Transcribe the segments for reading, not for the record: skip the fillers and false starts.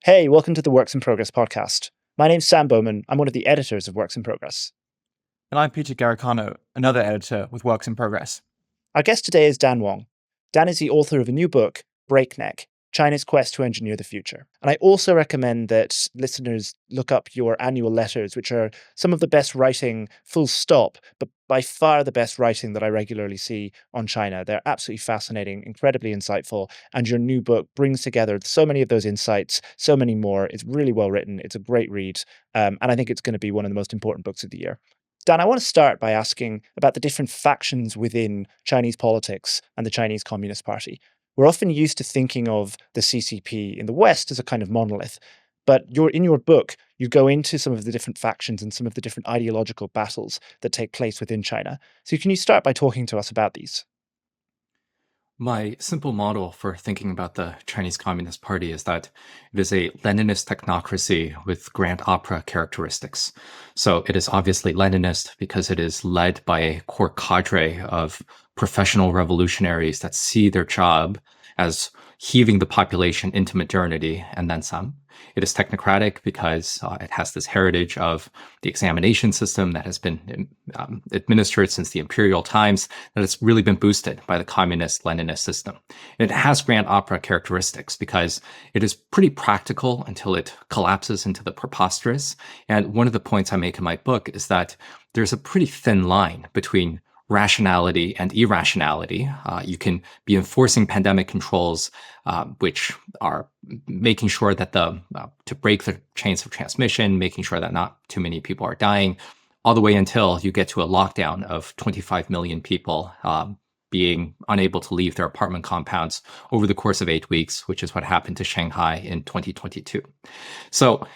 Hey, welcome to the Works in Progress podcast. My name's Sam Bowman. I'm one of the editors of Works in Progress. And I'm Peter Garicano, another editor with Works in Progress. Our guest today is Dan Wang. Dan is the author of a new book, Breakneck, China's Quest to Engineer the Future. And I also recommend that listeners look up your annual letters, which are some of the best writing, full stop, but by far the best writing that I regularly see on China. They're absolutely fascinating, incredibly insightful. And your new book brings together so many of those insights, so many more. It's really well written. It's a great read. And I think it's going to be one of the most important books of the year. Dan, I want to start by asking about the different factions within Chinese politics and the Chinese Communist Party. We're often used to thinking of the CCP in the West as a kind of monolith, but in your book, you go into some of the different factions and some of the different ideological battles that take place within China. So can you start by talking to us about these? My simple model for thinking about the Chinese Communist Party is that it is a Leninist technocracy with grand opera characteristics. So it is obviously Leninist because it is led by a core cadre of professional revolutionaries that see their job as heaving the population into modernity and then some. It is technocratic because it has this heritage of the examination system that has been administered since the imperial times, that has really been boosted by the communist Leninist system. And it has grand opera characteristics because it is pretty practical until it collapses into the preposterous. And one of the points I make in my book is that there's a pretty thin line between rationality and irrationality. You can be enforcing pandemic controls, which are making sure that to break the chains of transmission, making sure that not too many people are dying, all the way until you get to a lockdown of 25 million people being unable to leave their apartment compounds over the course of 8 weeks, which is what happened to Shanghai in 2022. So,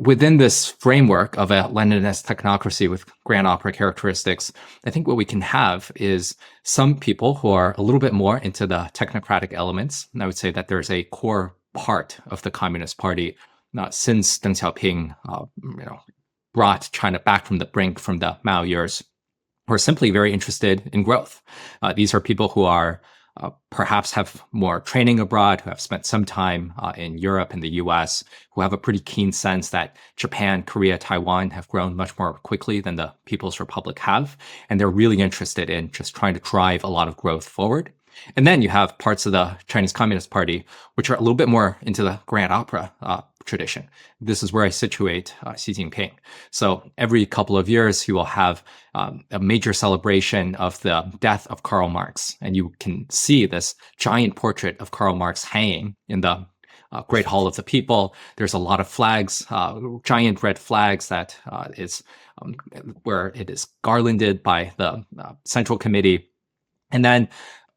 within this framework of a Leninist technocracy with grand opera characteristics, I think what we can have is some people who are a little bit more into the technocratic elements. And I would say that there's a core part of the Communist Party since Deng Xiaoping, brought China back from the brink from the Mao years, who are simply very interested in growth. These are people who are perhaps have more training abroad, who have spent some time in Europe and the US, who have a pretty keen sense that Japan, Korea, Taiwan have grown much more quickly than the People's Republic have. And they're really interested in just trying to drive a lot of growth forward. And then you have parts of the Chinese Communist Party, which are a little bit more into the grand opera tradition. This is where I situate Xi Jinping. So every couple of years, he will have a major celebration of the death of Karl Marx. And you can see this giant portrait of Karl Marx hanging in the Great Hall of the People. There's a lot of flags, giant red flags that is where it is garlanded by the Central Committee. And then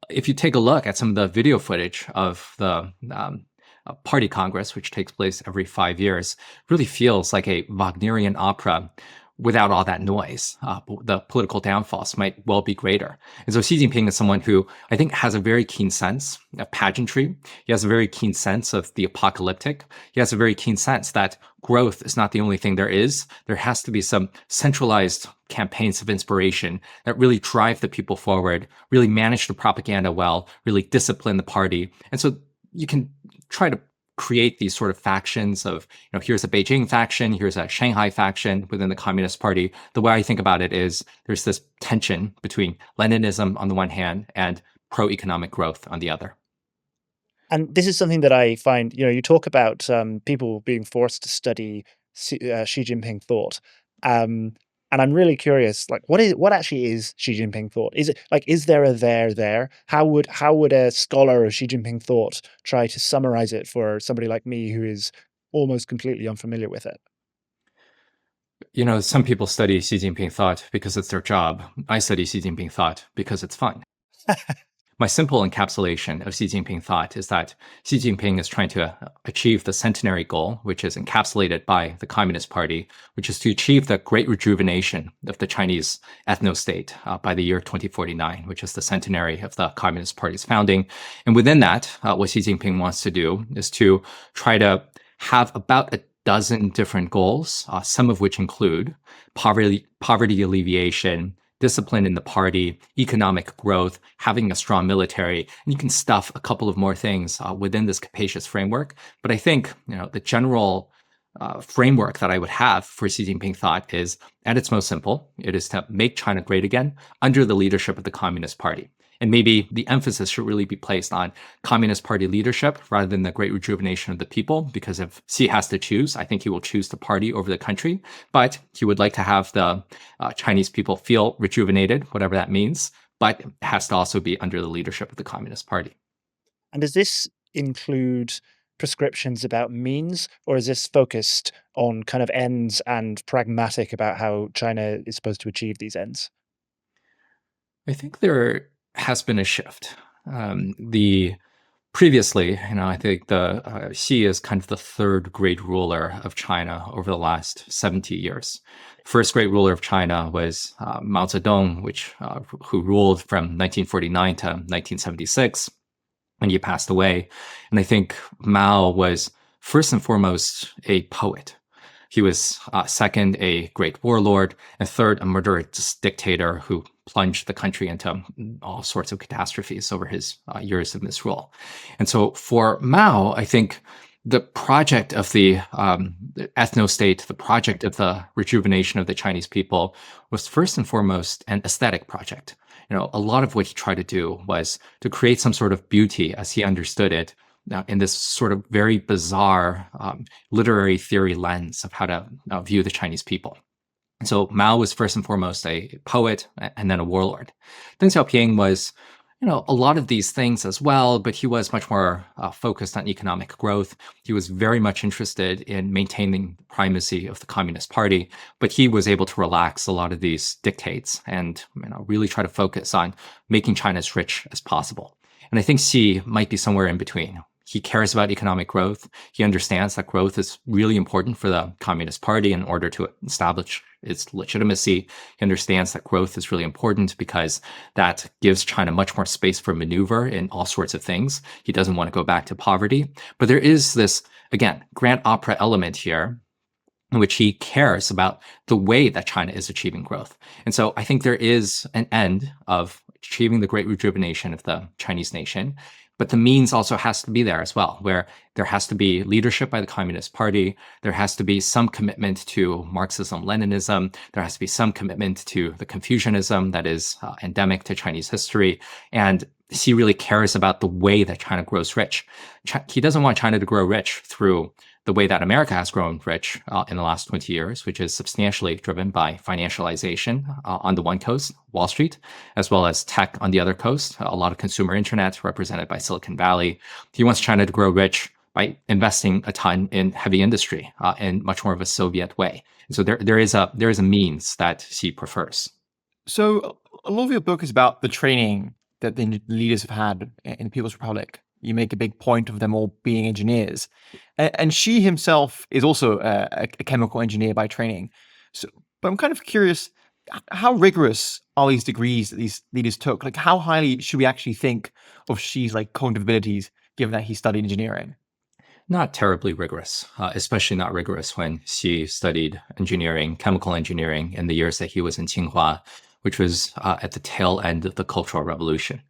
if you take a look at some of the video footage of the party congress, which takes place every 5 years, really feels like a Wagnerian opera without all that noise. The political downfalls might well be greater. And so Xi Jinping is someone who I think has a very keen sense of pageantry. He has a very keen sense of the apocalyptic. He has a very keen sense that growth is not the only thing there is. There has to be some centralized campaigns of inspiration that really drive the people forward, really manage the propaganda well, really discipline the party. And so you can try to create these sort of factions of, here's a Beijing faction, here's a Shanghai faction within the Communist Party. The way I think about it is there's this tension between Leninism on the one hand and pro-economic growth on the other. And this is something that I find, you talk about people being forced to study Xi Jinping thought. And I'm really curious, what actually is Xi Jinping thought? Is it is there a there? How would a scholar of Xi Jinping thought try to summarize it for somebody like me who is almost completely unfamiliar with it? Some people study Xi Jinping thought because it's their job. I study Xi Jinping thought because it's fun. My simple encapsulation of Xi Jinping thought is that Xi Jinping is trying to achieve the centenary goal, which is encapsulated by the Communist Party, which is to achieve the great rejuvenation of the Chinese ethno-state by the year 2049, which is the centenary of the Communist Party's founding. And within that, what Xi Jinping wants to do is to try to have about a dozen different goals, some of which include poverty alleviation, discipline in the party, economic growth, having a strong military, and you can stuff a couple of more things within this capacious framework. But I think the general framework that I would have for Xi Jinping thought is, at its most simple, it is to make China great again under the leadership of the Communist Party. And maybe the emphasis should really be placed on Communist Party leadership rather than the great rejuvenation of the people, because if Xi has to choose, I think he will choose the party over the country. But he would like to have the Chinese people feel rejuvenated, whatever that means, but it has to also be under the leadership of the Communist Party. And does this include prescriptions about means, or is this focused on kind of ends and pragmatic about how China is supposed to achieve these ends? I think there has been a shift. The Previously, I think the Xi is kind of the third great ruler of China over the last 70 years. First great ruler of China was Mao Zedong, who ruled from 1949 to 1976, and he passed away. And I think Mao was first and foremost a poet. He was second, a great warlord, and third, a murderous dictator who plunged the country into all sorts of catastrophes over his years of misrule. And so for Mao, I think the project of the ethno-state, the project of the rejuvenation of the Chinese people was first and foremost an aesthetic project. A lot of what he tried to do was to create some sort of beauty as he understood it, in this sort of very bizarre literary theory lens of how to view the Chinese people. So Mao was first and foremost a poet and then a warlord. Deng Xiaoping was, a lot of these things as well, but he was much more focused on economic growth. He was very much interested in maintaining the primacy of the Communist Party, but he was able to relax a lot of these dictates and really try to focus on making China as rich as possible. And I think Xi might be somewhere in between. He cares about economic growth. He understands that growth is really important for the Communist Party in order to establish its legitimacy. He understands that growth is really important because that gives China much more space for maneuver in all sorts of things. He doesn't want to go back to poverty. But there is this, again, grand opera element here in which he cares about the way that China is achieving growth. And so I think there is an end of achieving the great rejuvenation of the Chinese nation. But the means also has to be there as well, where there has to be leadership by the Communist Party. There has to be some commitment to Marxism-Leninism. There has to be some commitment to the Confucianism that is endemic to Chinese history. And Xi really cares about the way that China grows rich. He doesn't want China to grow rich through the way that America has grown rich in the last 20 years, which is substantially driven by financialization on the one coast, Wall Street, as well as tech on the other coast, a lot of consumer internet represented by Silicon Valley. He wants China to grow rich by investing a ton in heavy industry in much more of a Soviet way. And so there is a means that Xi prefers. So a lot of your book is about the training that the leaders have had in the People's Republic. You make a big point of them all being engineers. And Xi himself is also a chemical engineer by training. But I'm kind of curious, how rigorous are these degrees that these leaders took? Like, how highly should we actually think of Xi's cognitive abilities, given that he studied engineering? Not terribly rigorous, especially not rigorous when Xi studied engineering, chemical engineering, in the years that he was in Tsinghua, which was at the tail end of the Cultural Revolution.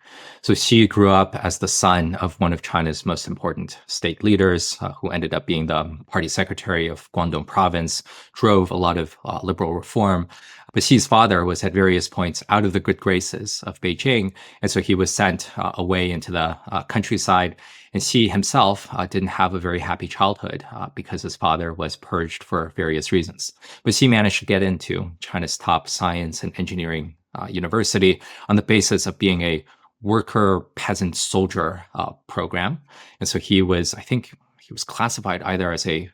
So Xi grew up as the son of one of China's most important state leaders, who ended up being the party secretary of Guangdong province, drove a lot of liberal reform. But Xi's father was at various points out of the good graces of Beijing, and so he was sent away into the countryside. And Xi himself didn't have a very happy childhood because his father was purged for various reasons. But Xi managed to get into China's top science and engineering university on the basis of being a worker peasant soldier program. And so I think he was classified either as a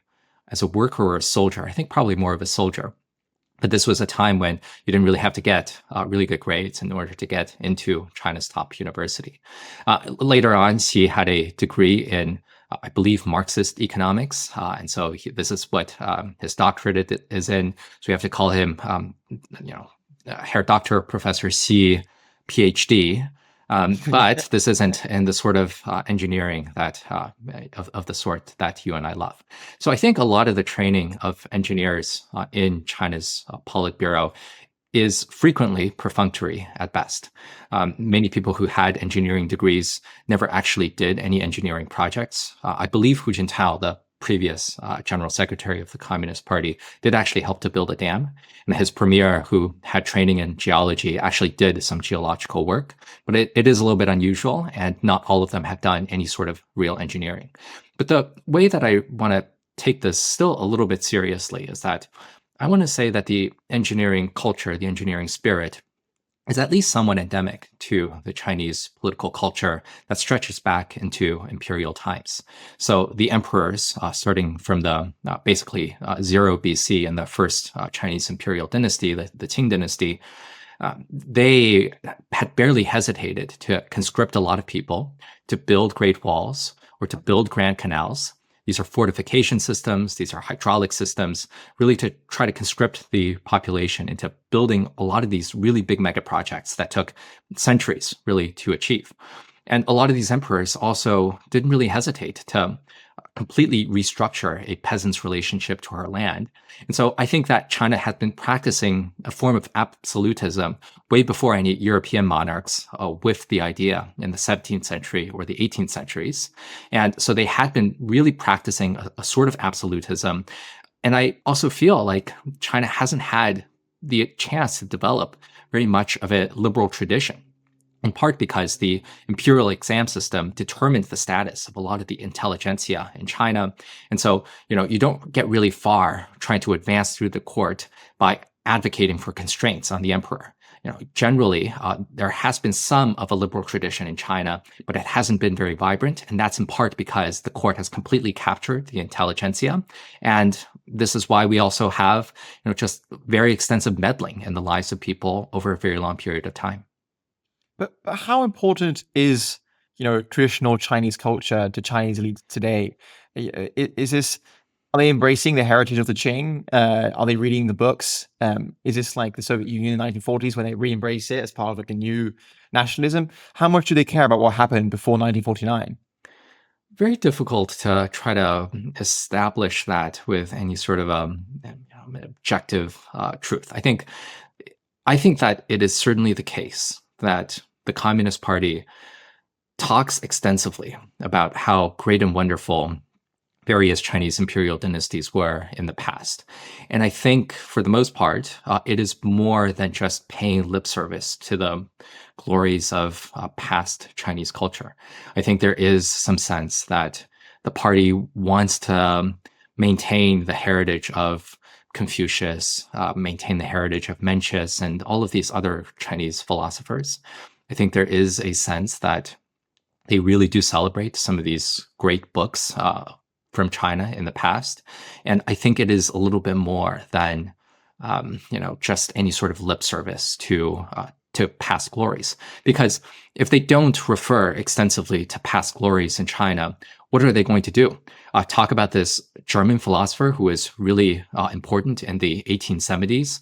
worker or a soldier. I think probably more of a soldier. But this was a time when you didn't really have to get really good grades in order to get into China's top university. Later on, Xi had a degree in, I believe, Marxist economics. And so this is what his doctorate is in. So we have to call him, Herr Dr. Professor Xi, PhD. But this isn't in the sort of engineering that of the sort that you and I love. So I think a lot of the training of engineers in China's Politburo is frequently perfunctory at best. Many people who had engineering degrees never actually did any engineering projects. I believe Hu Jintao, the previous general secretary of the Communist Party, did actually help to build a dam. And his premier, who had training in geology, actually did some geological work. But it is a little bit unusual, and not all of them had done any sort of real engineering. But the way that I want to take this still a little bit seriously is that I want to say that the engineering culture, the engineering spirit, is at least somewhat endemic to the Chinese political culture that stretches back into imperial times. So the emperors, starting from the basically 0 BC and the first Chinese imperial dynasty, the Qing dynasty, they had barely hesitated to conscript a lot of people to build great walls or to build grand canals. These are fortification systems, these are hydraulic systems, really to try to conscript the population into building a lot of these really big mega projects that took centuries really to achieve. And a lot of these emperors also didn't really hesitate to completely restructure a peasant's relationship to her land. And so I think that China had been practicing a form of absolutism way before any European monarchs with the idea in the 17th century or the 18th centuries. And so they had been really practicing a sort of absolutism. And I also feel like China hasn't had the chance to develop very much of a liberal tradition, in part because the imperial exam system determined the status of a lot of the intelligentsia in China. And so, you don't get really far trying to advance through the court by advocating for constraints on the emperor. Generally, there has been some of a liberal tradition in China, but it hasn't been very vibrant. And that's in part because the court has completely captured the intelligentsia. And this is why we also have, just very extensive meddling in the lives of people over a very long period of time. But how important is, traditional Chinese culture to Chinese elites today? Are they embracing the heritage of the Qing? Are they reading the books? Is this like the Soviet Union in the 1940s when they re-embrace it as part of like a new nationalism? How much do they care about what happened before 1949? Very difficult to try to establish that with any sort of objective truth. I think that it is certainly the case that the Communist Party talks extensively about how great and wonderful various Chinese imperial dynasties were in the past. And I think for the most part, it is more than just paying lip service to the glories of past Chinese culture. I think there is some sense that the party wants to maintain the heritage of Confucius, maintain the heritage of Mencius, and all of these other Chinese philosophers. I think there is a sense that they really do celebrate some of these great books from China in the past. And I think it is a little bit more than, just any sort of lip service to past glories. Because if they don't refer extensively to past glories in China, what are they going to do? Talk about this German philosopher who is really important in the 1870s,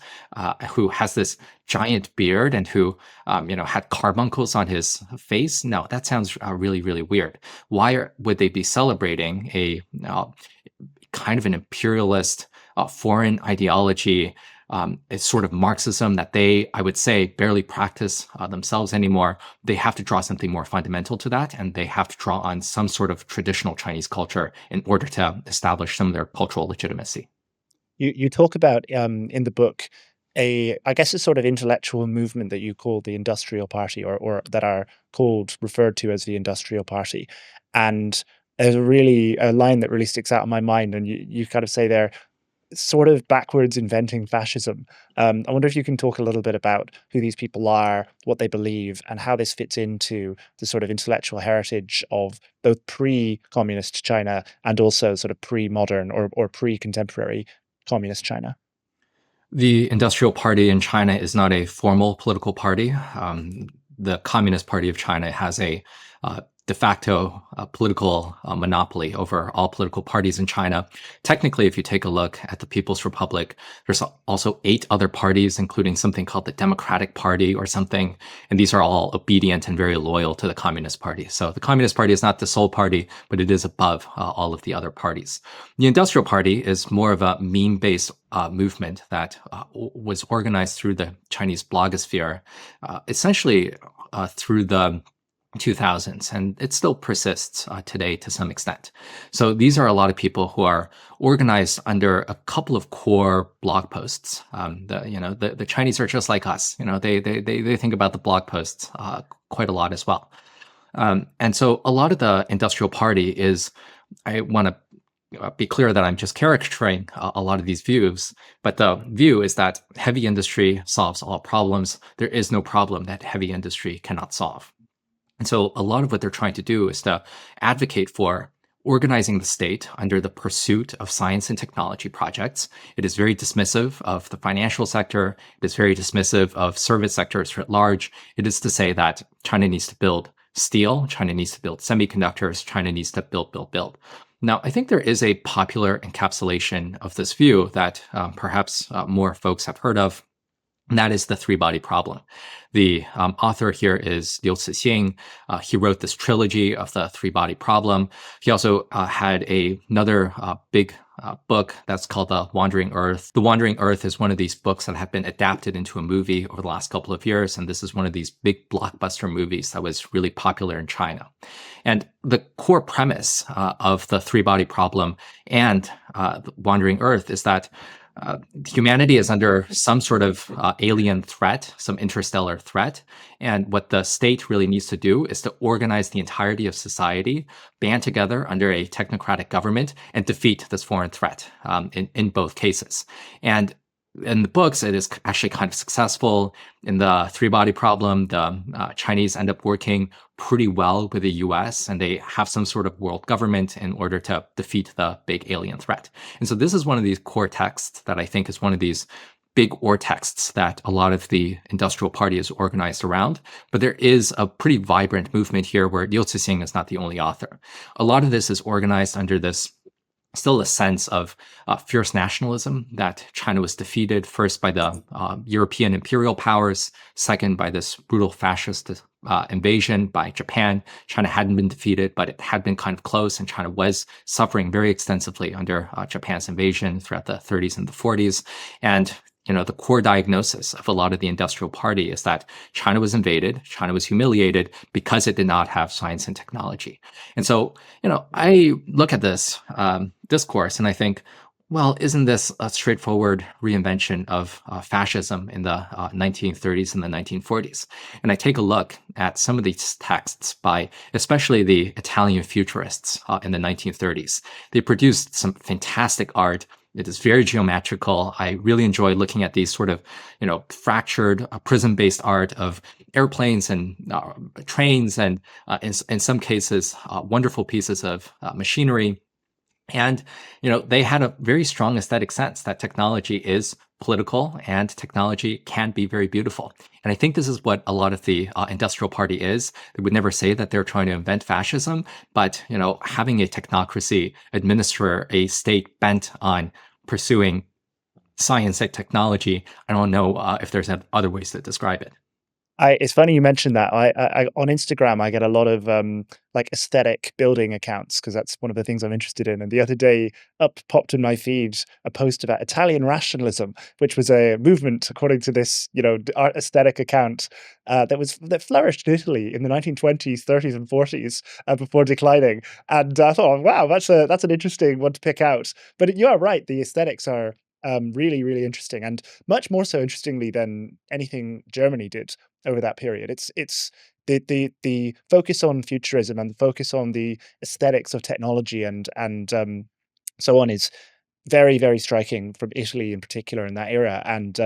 who has this giant beard and who, had carbuncles on his face? No, that sounds really, really weird. Why would they be celebrating a kind of an imperialist foreign ideology? It's sort of Marxism that they, I would say, barely practice themselves anymore. They have to draw something more fundamental to that, and they have to draw on some sort of traditional Chinese culture in order to establish some of their cultural legitimacy. You talk about in the book a sort of intellectual movement that you call the Industrial Party, or that are referred to as the Industrial Party, and there's a line that really sticks out in my mind, and you kind of say there, sort of backwards inventing fascism. I wonder if you can talk a little bit about who these people are, what they believe, and how this fits into the sort of intellectual heritage of both pre-communist China and also sort of pre-modern or pre-contemporary communist China. The Industrial Party in China is not a formal political party. The Communist Party of China has a de facto political monopoly over all political parties in China. Technically, if you take a look at the People's Republic, there's also 8 other parties, including something called the Democratic Party or something. And these are all obedient and very loyal to the Communist Party. So the Communist Party is not the sole party, but it is above all of the other parties. The Industrial Party is more of a meme-based movement that was organized through the Chinese blogosphere, essentially through the 2000s, and it still persists today to some extent. So these are a lot of people who are organized under a couple of core blog posts. The Chinese are just like us. They think about the blog posts quite a lot as well. And so a lot of the Industrial Party is, I want to be clear that I'm just caricaturing a lot of these views, but the view is that heavy industry solves all problems. There is no problem that heavy industry cannot solve. And so a lot of what they're trying to do is to advocate for organizing the state under the pursuit of science and technology projects. It is very dismissive of the financial sector. It is very dismissive of service sectors writ large. It is to say that China needs to build steel, China needs to build semiconductors, China needs to build. Now, I think there is a popular encapsulation of this view that perhaps more folks have heard of, and that is the three-body problem. The author here is Liu Cixin. He wrote this trilogy of the three-body problem. He also had another big book that's called The Wandering Earth. The Wandering Earth is one of these books that have been adapted into a movie over the last couple of years, and this is one of these big blockbuster movies that was really popular in China. And the core premise of the three-body problem and The Wandering Earth is that humanity is under some sort of alien threat, some interstellar threat. And what the state really needs to do is to organize the entirety of society, band together under a technocratic government, and defeat this foreign threat in both cases. And in the books, it is actually kind of successful. In the three-body problem, the Chinese end up working pretty well with the US, and they have some sort of world government in order to defeat the big alien threat. And so this is one of these core texts that I think is one of these big or texts that a lot of the Industrial Party is organized around. But there is a pretty vibrant movement here where Liu Cixin is not the only author. A lot of this is organized under this still a sense of fierce nationalism, that China was defeated first by the European imperial powers, second by this brutal fascist invasion by Japan. China hadn't been defeated, but it had been kind of close, and China was suffering very extensively under Japan's invasion throughout the 30s and the 40s. And the core diagnosis of a lot of the Industrial Party is that China was invaded, China was humiliated because it did not have science and technology. And so, I look at this discourse and I think, well, isn't this a straightforward reinvention of fascism in the 1930s and the 1940s? And I take a look at some of these texts by especially the Italian futurists in the 1930s. They produced some fantastic art. It is very geometrical. I really enjoy looking at these sort of, fractured prism-based art of airplanes and trains, and in some cases, wonderful pieces of machinery. And, they had a very strong aesthetic sense that technology is political and technology can be very beautiful. And I think this is what a lot of the Industrial Party is. They would never say that they're trying to invent fascism, but, having a technocracy administer a state bent on pursuing science and technology, I don't know if there's other ways to describe it. It's funny you mentioned that. I on Instagram I get a lot of aesthetic building accounts because that's one of the things I'm interested in. And the other day, popped in my feed a post about Italian rationalism, which was a movement, according to this art aesthetic account, that flourished in Italy in the 1920s, 30s, and 40s before declining. And I thought, wow, that's an interesting one to pick out. But you are right; the aesthetics are really, really interesting, and much more so interestingly than anything Germany did over that period. It's the focus on futurism and the focus on the aesthetics of technology and so on is very, very striking from Italy in particular in that era, and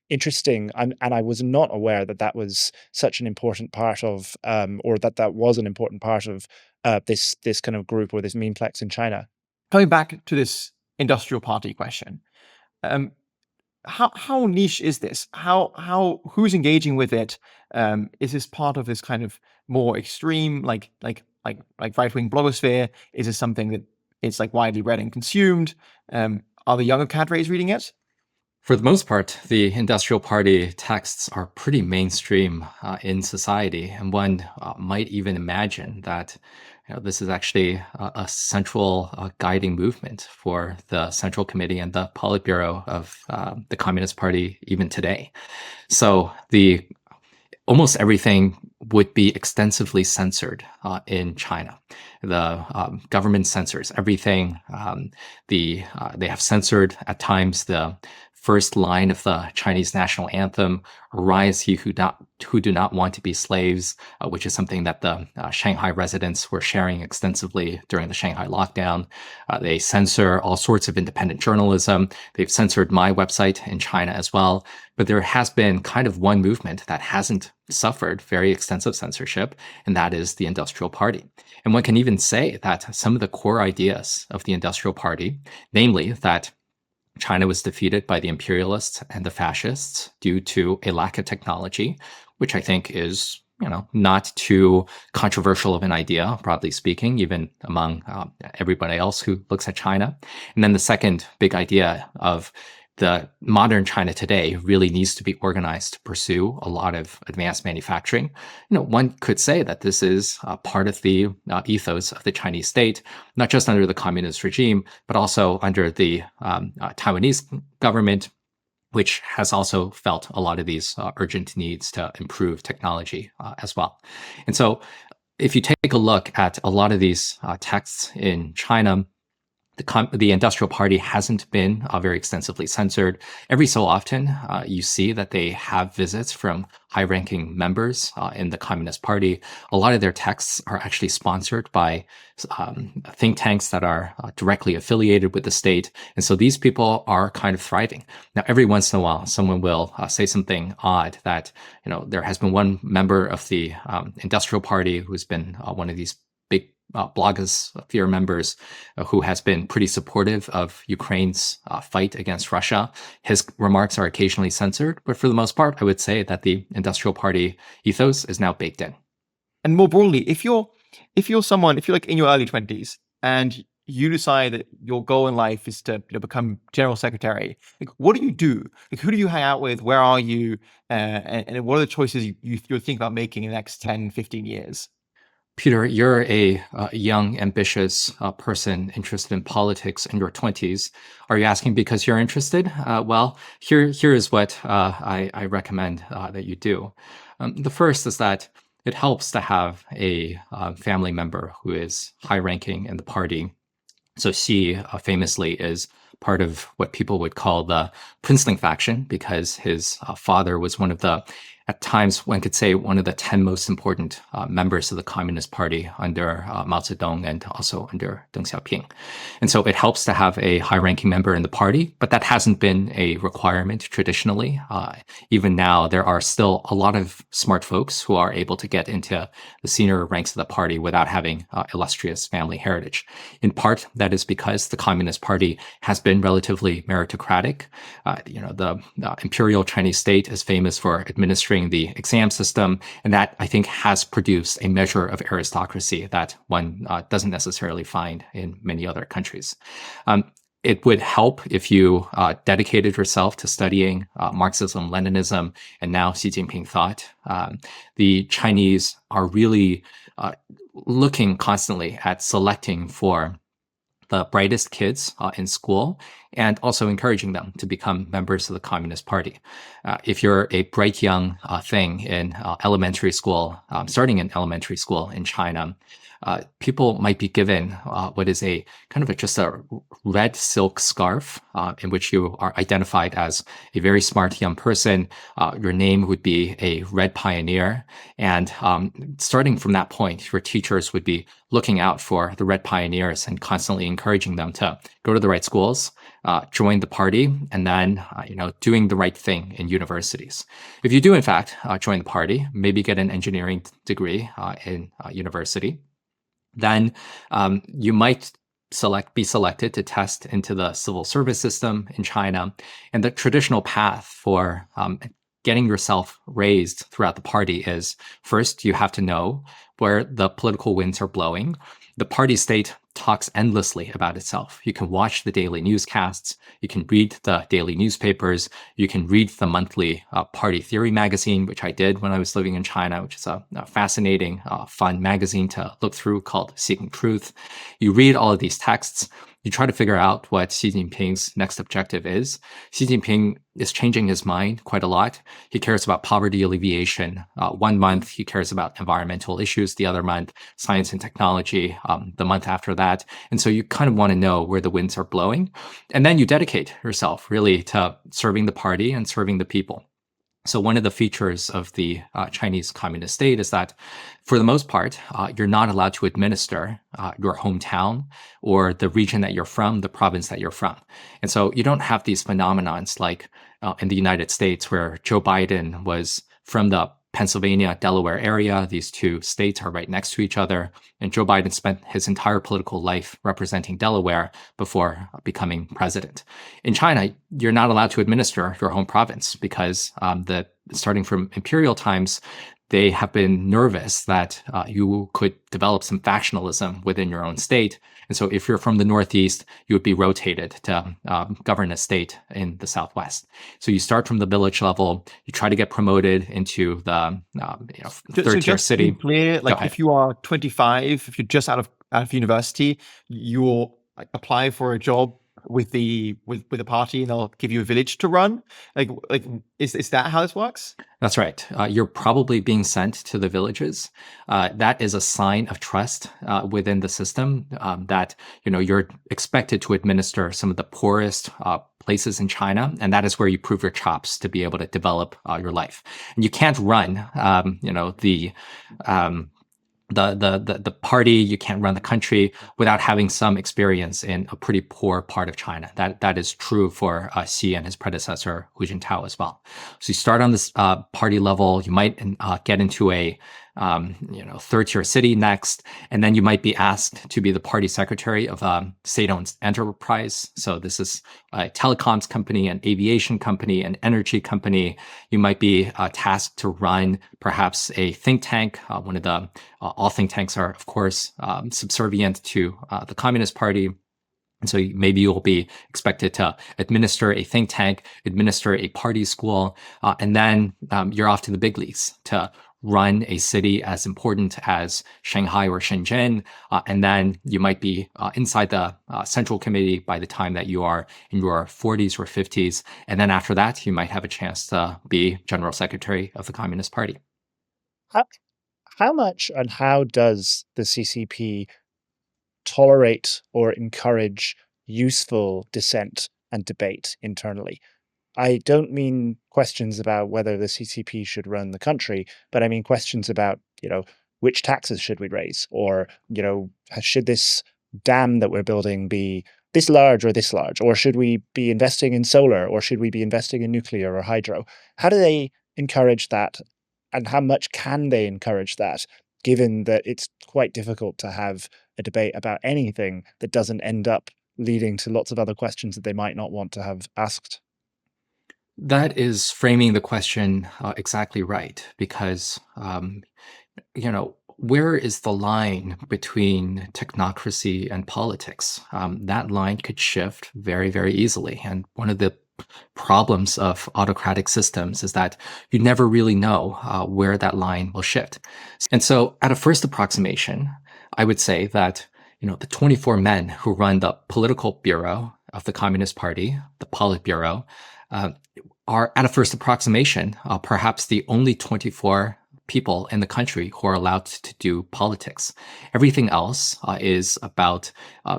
interesting. And I was not aware that was such an important part of, or that was an important part of this kind of group or this memeplex in China. Coming back to this Industrial Party question, how niche is this? Who's engaging with it? Is this part of this kind of more extreme, like like right-wing blogosphere? Is this something that it's like widely read and consumed? Are the younger cadres reading it? For the most part, the Industrial Party texts are pretty mainstream in society, and one might even imagine that this is actually a central guiding movement for the Central Committee and the Politburo of the Communist Party even today. So almost everything would be extensively censored in China. The government censors everything. They have censored at times the first line of the Chinese national anthem, "Arise, ye who do not want to be slaves," which is something that the Shanghai residents were sharing extensively during the Shanghai lockdown. They censor all sorts of independent journalism. They've censored my website in China as well. But there has been kind of one movement that hasn't suffered very extensive censorship, and that is the Industrial Party. And one can even say that some of the core ideas of the Industrial Party, namely that China was defeated by the imperialists and the fascists due to a lack of technology, which I think is, not too controversial of an idea, broadly speaking, even among everybody else who looks at China. And then the second big idea of the modern China today really needs to be organized to pursue a lot of advanced manufacturing. One could say that this is part of the ethos of the Chinese state, not just under the communist regime, but also under the Taiwanese government, which has also felt a lot of these urgent needs to improve technology as well. And so if you take a look at a lot of these texts in China, the Industrial Party hasn't been very extensively censored. Every so often, you see that they have visits from high-ranking members in the Communist Party. A lot of their texts are actually sponsored by think tanks that are directly affiliated with the state. And so these people are kind of thriving. Now, every once in a while, someone will say something odd that, there has been one member of the Industrial Party who's been one of these big blogosphere members who has been pretty supportive of Ukraine's fight against Russia. His remarks are occasionally censored, but for the most part, I would say that the Industrial Party ethos is now baked in. And more broadly, if you're like in your early 20s and you decide that your goal in life is to become general secretary, like, what do you do? Like, who do you hang out with? Where are you? And what are the choices you're thinking about making in the next 10, 15 years? Peter, you're a young, ambitious person interested in politics in your 20s. Are you asking because you're interested? Well, here is what I recommend that you do. The first is that it helps to have a family member who is high-ranking in the party. So Xi famously is part of what people would call the princeling faction because his father was one of the, at times one could say, one of the 10 most important members of the Communist Party under Mao Zedong and also under Deng Xiaoping. And so it helps to have a high-ranking member in the party, but that hasn't been a requirement traditionally. Even now, there are still a lot of smart folks who are able to get into the senior ranks of the party without having illustrious family heritage. In part, that is because the Communist Party has been relatively meritocratic. The imperial Chinese state is famous for administering the exam system, and that I think has produced a measure of aristocracy that one doesn't necessarily find in many other countries. It would help if you dedicated yourself to studying Marxism, Leninism, and now Xi Jinping thought. The Chinese are really looking constantly at selecting for the brightest kids in school and also encouraging them to become members of the Communist Party. If you're a bright young thing in elementary school, starting in elementary school in China, people might be given what is a kind of just a red silk scarf in which you are identified as a very smart young person. Your name would be a red pioneer. And starting from that point, your teachers would be looking out for the red pioneers and constantly encouraging them to go to the right schools, join the party, and then, doing the right thing in universities. If you do, in fact, join the party, maybe get an engineering degree in university, then you might be selected to test into the civil service system in China. And the traditional path for getting yourself raised throughout the party is first, you have to know where the political winds are blowing. The party state talks endlessly about itself. You can watch the daily newscasts. You can read the daily newspapers. You can read the monthly Party Theory magazine, which I did when I was living in China, which is a fascinating, fun magazine to look through called Seeking Truth. You read all of these texts. You try to figure out what Xi Jinping's next objective is. Xi Jinping is changing his mind quite a lot. He cares about poverty alleviation. 1 month, he cares about environmental issues. The other month, science and technology. The month after that. And so you kind of want to know where the winds are blowing. And then you dedicate yourself really to serving the party and serving the people. So one of the features of the Chinese communist state is that, for the most part, you're not allowed to administer your hometown or the region that you're from, the province that you're from. And so you don't have these phenomenons like in the United States where Joe Biden was from the Pennsylvania, Delaware area. These two states are right next to each other. And Joe Biden spent his entire political life representing Delaware before becoming president. In China, you're not allowed to administer your home province because starting from imperial times, they have been nervous that you could develop some factionalism within your own state. And so if you're from the Northeast, you would be rotated to govern a state in the Southwest. So you start from the village level, you try to get promoted into the third tier city. To be clear, like if you are 25, if you're just out of university, you'll apply for a job with the party and they'll give you a village to run. Like is that how this works? That's right. You're probably being sent to the villages. That is a sign of trust within the system that you're expected to administer some of the poorest places in China, and that is where you prove your chops to be able to develop your life. And you can't run, the party, you can't run the country without having some experience in a pretty poor part of China. That is true for Xi and his predecessor Hu Jintao as well. So you start on this party level. You might get into a third tier city next, and then you might be asked to be the party secretary of a state-owned enterprise. So this is a telecoms company, an aviation company, an energy company. You might be tasked to run perhaps a think tank. One of the all think tanks are, of course, subservient to the Communist Party. And so maybe you'll be expected to administer a think tank, administer a party school, and then you're off to the big leagues to run a city as important as Shanghai or Shenzhen. And then you might be inside the central committee by the time that you are in your 40s or 50s. And then after that, you might have a chance to be general secretary of the Communist Party. How much and how does the CCP tolerate or encourage useful dissent and debate internally? I don't mean questions about whether the CCP should run the country, but I mean questions about, which taxes should we raise? Or, should this dam that we're building be this large or this large? Or should we be investing in solar? Or should we be investing in nuclear or hydro? How do they encourage that? And how much can they encourage that, given that it's quite difficult to have a debate about anything that doesn't end up leading to lots of other questions that they might not want to have asked? That is framing the question exactly right, because, where is the line between technocracy and politics? That line could shift very, very easily. And one of the problems of autocratic systems is that you never really know where that line will shift. And so at a first approximation, I would say that, the 24 men who run the political bureau of the Communist Party, the Politburo, are at a first approximation, perhaps the only 24 people in the country who are allowed to do politics. Everything else is about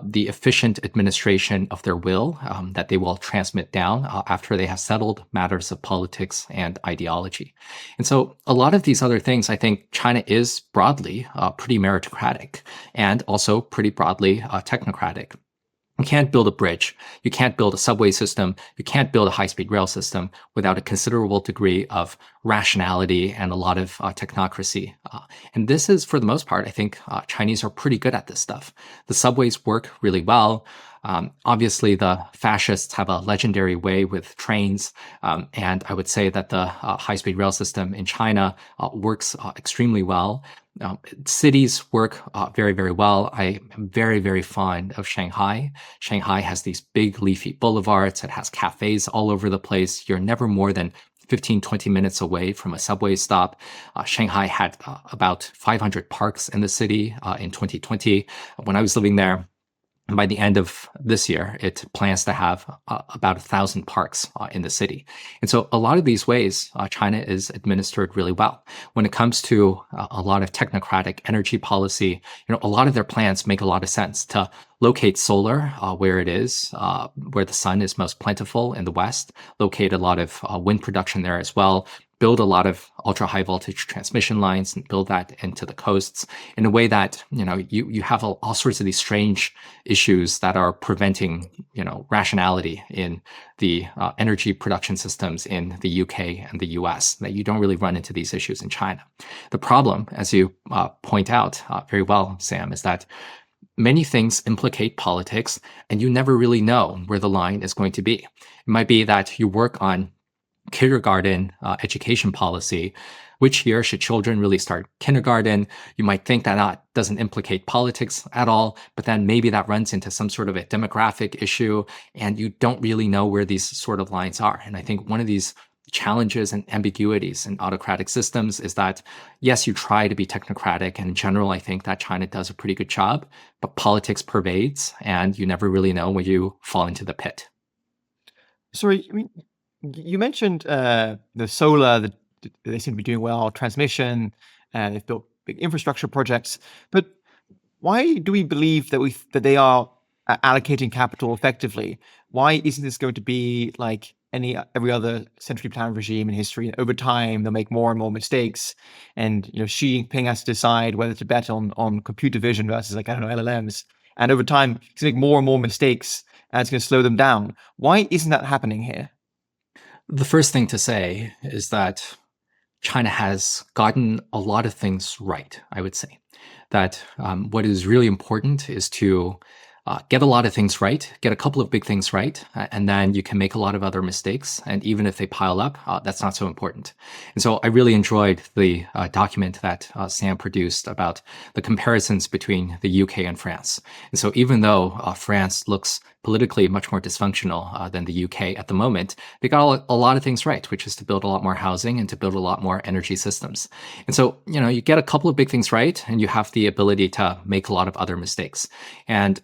the efficient administration of their will that they will transmit down after they have settled matters of politics and ideology. And so a lot of these other things, I think China is broadly pretty meritocratic and also pretty broadly technocratic. You can't build a bridge. You can't build a subway system. You can't build a high-speed rail system without a considerable degree of rationality and a lot of technocracy. And this is, for the most part, I think Chinese are pretty good at this stuff. The subways work really well. Obviously, the fascists have a legendary way with trains, and I would say that the high-speed rail system in China works extremely well. Cities work very, very well. I am very, very fond of Shanghai. Shanghai has these big leafy boulevards. It has cafes all over the place. You're never more than 15, 20 minutes away from a subway stop. Shanghai had about 500 parks in the city in 2020. When I was living there, by the end of this year, it plans to have about 1,000 parks in the city. And so a lot of these ways, China is administered really well. When it comes to a lot of technocratic energy policy, a lot of their plans make a lot of sense to locate solar where it is, where the sun is most plentiful in the West, locate a lot of wind production there as well, build a lot of ultra high voltage transmission lines and build that into the coasts in a way that, you have all sorts of these strange issues that are preventing, rationality in the energy production systems in the UK and the US, that you don't really run into these issues in China. The problem, as you point out very well, Sam, is that many things implicate politics and you never really know where the line is going to be. It might be that you work on kindergarten education policy. Which year should children really start kindergarten? You might think that doesn't implicate politics at all, but then maybe that runs into some sort of a demographic issue, and you don't really know where these sort of lines are. And I think one of these challenges and ambiguities in autocratic systems is that, yes, you try to be technocratic, and in general, I think that China does a pretty good job, but politics pervades, and you never really know when you fall into the pit. Sorry, you mentioned the solar, they seem to be doing well, transmission, and they've built big infrastructure projects. But why do we believe that they are allocating capital effectively? Why isn't this going to be like every other centrally planned regime in history? And over time, they'll make more and more mistakes, and Xi Jinping has to decide whether to bet on computer vision versus LLMs. And over time, he's going to make more and more mistakes, and it's going to slow them down. Why isn't that happening here? The first thing to say is that China has gotten a lot of things right, I would say. That what is really important is to get a lot of things right, get a couple of big things right, and then you can make a lot of other mistakes. And even if they pile up, that's not so important. And so I really enjoyed the document that Sam produced about the comparisons between the UK and France. And so even though France looks politically much more dysfunctional than the UK at the moment, they got a lot of things right, which is to build a lot more housing and to build a lot more energy systems. And so, you get a couple of big things right, and you have the ability to make a lot of other mistakes. And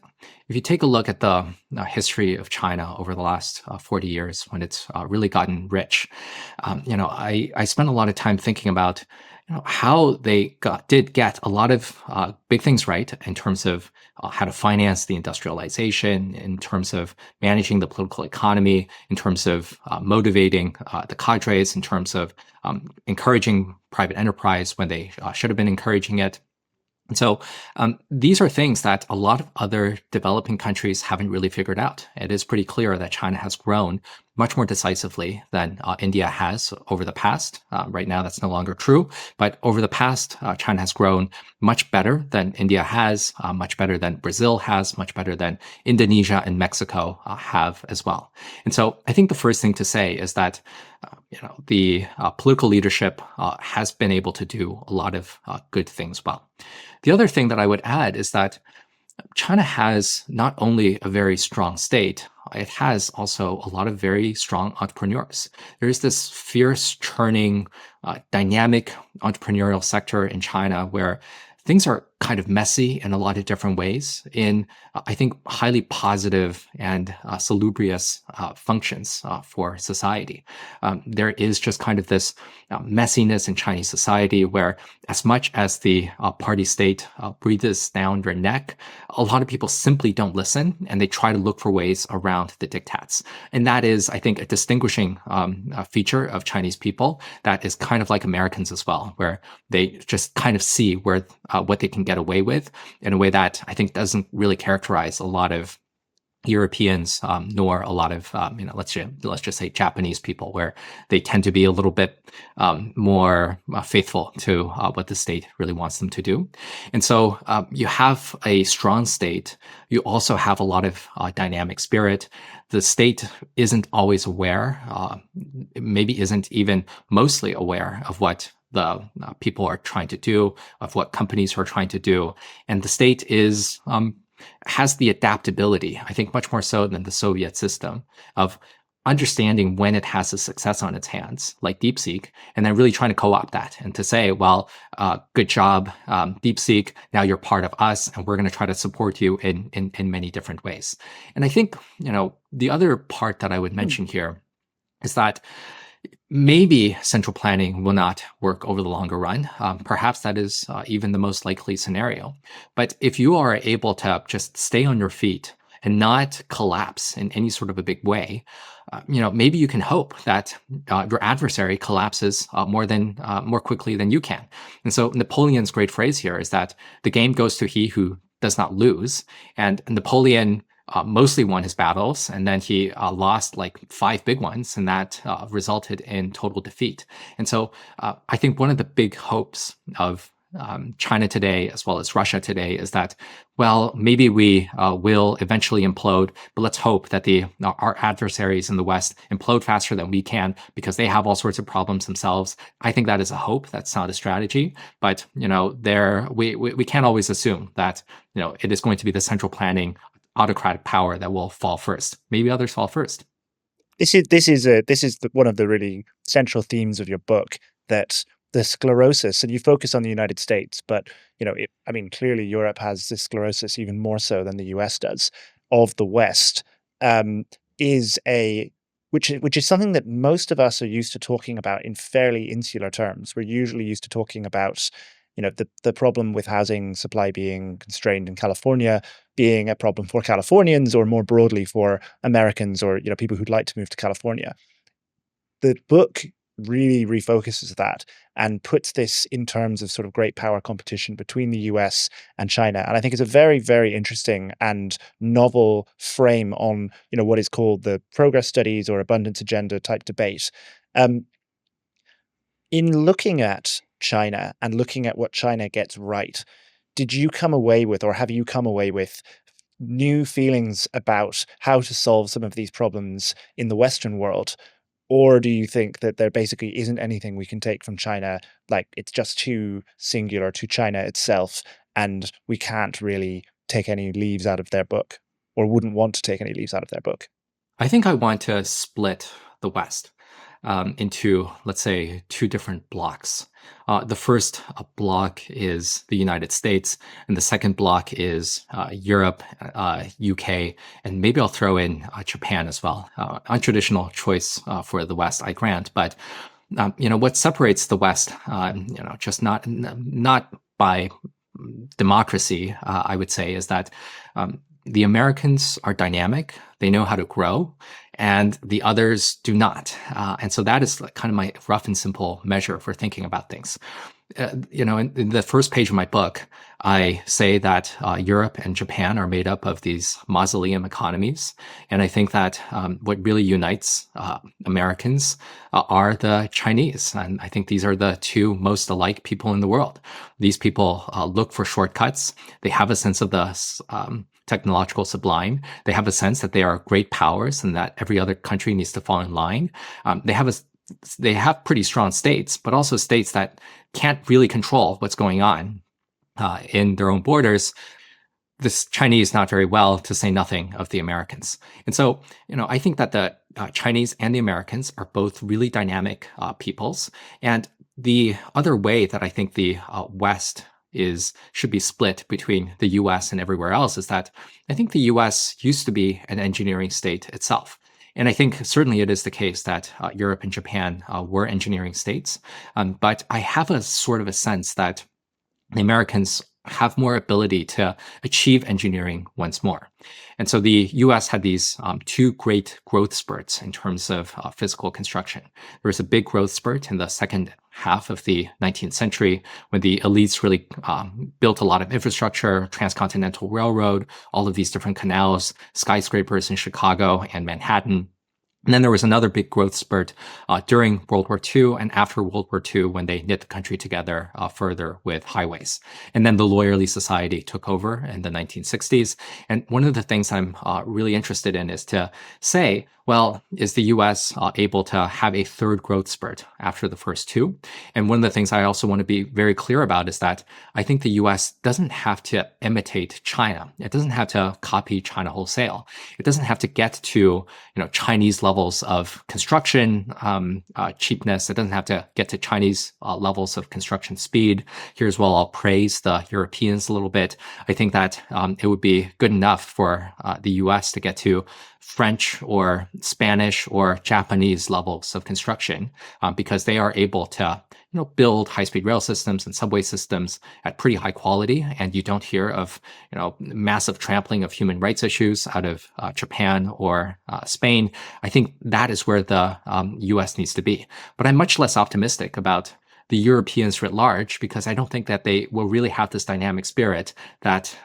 if you take a look at the history of China over the last 40 years, when it's really gotten rich, I spent a lot of time thinking about how they did get a lot of big things right in terms of how to finance the industrialization, in terms of managing the political economy, in terms of motivating the cadres, in terms of encouraging private enterprise when they should have been encouraging it. And so these are things that a lot of other developing countries haven't really figured out. It is pretty clear that China has grown much more decisively than India has over the past. Right now, that's no longer true. But over the past, China has grown much better than India has, much better than Brazil has, much better than Indonesia and Mexico have as well. And so I think the first thing to say is that the political leadership has been able to do a lot of good things well. The other thing that I would add is that China has not only a very strong state, it has also a lot of very strong entrepreneurs. There is this fierce, churning, dynamic entrepreneurial sector in China where things are kind of messy in a lot of different ways in, I think, highly positive and salubrious functions for society. There is just kind of this messiness in Chinese society where as much as the party state breathes down your neck, a lot of people simply don't listen and they try to look for ways around the diktats. And that is, I think, a distinguishing feature of Chinese people that is kind of like Americans as well, where they just kind of see what they can get away with in a way that I think doesn't really characterize a lot of Europeans, nor a lot of let's just say Japanese people, where they tend to be a little bit more faithful to what the state really wants them to do. And so you have a strong state. You also have a lot of dynamic spirit. The state isn't always aware, maybe isn't even mostly aware of what the people are trying to do, of what companies are trying to do, and the state is has the adaptability, I think much more so than the Soviet system, of understanding when it has a success on its hands, like DeepSeek, and then really trying to co-opt that and to say, well, good job, DeepSeek, now you're part of us, and we're going to try to support you in many different ways. And I think, the other part that I would mention here is that maybe central planning will not work over the longer run. Perhaps that is even the most likely scenario. But if you are able to just stay on your feet and not collapse in any sort of a big way, maybe you can hope that your adversary collapses more quickly than you can. And so Napoleon's great phrase here is that the game goes to he who does not lose. And Napoleon mostly won his battles, and then he lost like 5 big ones, and that resulted in total defeat. And so I think one of the big hopes of China today, as well as Russia today, is that, well, maybe we will eventually implode, but let's hope that our adversaries in the West implode faster than we can, because they have all sorts of problems themselves. I think that is a hope. That's not a strategy. But we can't always assume that it is going to be the central planning autocratic power that will fall first. Maybe others fall first. This is one of the really central themes of your book, that the sclerosis, and you focus on the United States, but clearly Europe has this sclerosis even more so than the US does, of the West, which is something that most of us are used to talking about in fairly insular terms. We're usually used to talking about the problem with housing supply being constrained in California being a problem for Californians, or more broadly for Americans, or people who'd like to move to California. The book really refocuses that and puts this in terms of sort of great power competition between the US and China. And I think it's a very, very interesting and novel frame on what is called the progress studies or abundance agenda type debate. In looking at China and looking at what China gets right, did you come away with, or have you come away with, new feelings about how to solve some of these problems in the Western world? Or do you think that there basically isn't anything we can take from China, like it's just too singular to China itself, and we can't really take any leaves out of their book, or wouldn't want to take any leaves out of their book? I think I want to split the West into, let's say, 2 different blocks. The first block is the United States, and the second block is Europe, UK, and maybe I'll throw in Japan as well. Untraditional choice for the West, I grant, but what separates the West, just not by democracy, I would say, is that the Americans are dynamic. They know how to grow, and the others do not. And so that is kind of my rough and simple measure for thinking about things. In the first page of my book, I say that Europe and Japan are made up of these mausoleum economies. And I think that what really unites Americans are the Chinese. And I think these are the 2 most alike people in the world. These people look for shortcuts. They have a sense of the technological sublime. They have a sense that they are great powers and that every other country needs to fall in line. They have pretty strong states, but also states that can't really control what's going on in their own borders. This Chinese not very well, to say nothing of the Americans. And so, I think that the Chinese and the Americans are both really dynamic peoples. And the other way that I think the West should be split between the US and everywhere else is that I think the US used to be an engineering state itself. And I think certainly it is the case that Europe and Japan were engineering states. But I have a sort of a sense that the Americans have more ability to achieve engineering once more. And so the US had these two great growth spurts in terms of physical construction. There was a big growth spurt in the second half of the 19th century when the elites really built a lot of infrastructure, transcontinental railroad, all of these different canals, skyscrapers in Chicago and Manhattan. And then there was another big growth spurt during World War II and after World War II when they knit the country together further with highways. And then the lawyerly society took over in the 1960s. And one of the things I'm really interested in is to say, well, is the US able to have a third growth spurt after the first two? And one of the things I also want to be very clear about is that I think the US doesn't have to imitate China. It doesn't have to copy China wholesale. It doesn't have to get to Chinese levels of construction cheapness. It doesn't have to get to Chinese levels of construction speed. Here's where I'll praise the Europeans a little bit. I think that it would be good enough for the US to get to French or Spanish or Japanese levels of construction because they are able to build high-speed rail systems and subway systems at pretty high quality, and you don't hear of massive trampling of human rights issues out of Japan or Spain. I think that is where the U.S. needs to be. But I'm much less optimistic about the Europeans writ large because I don't think that they will really have this dynamic spirit that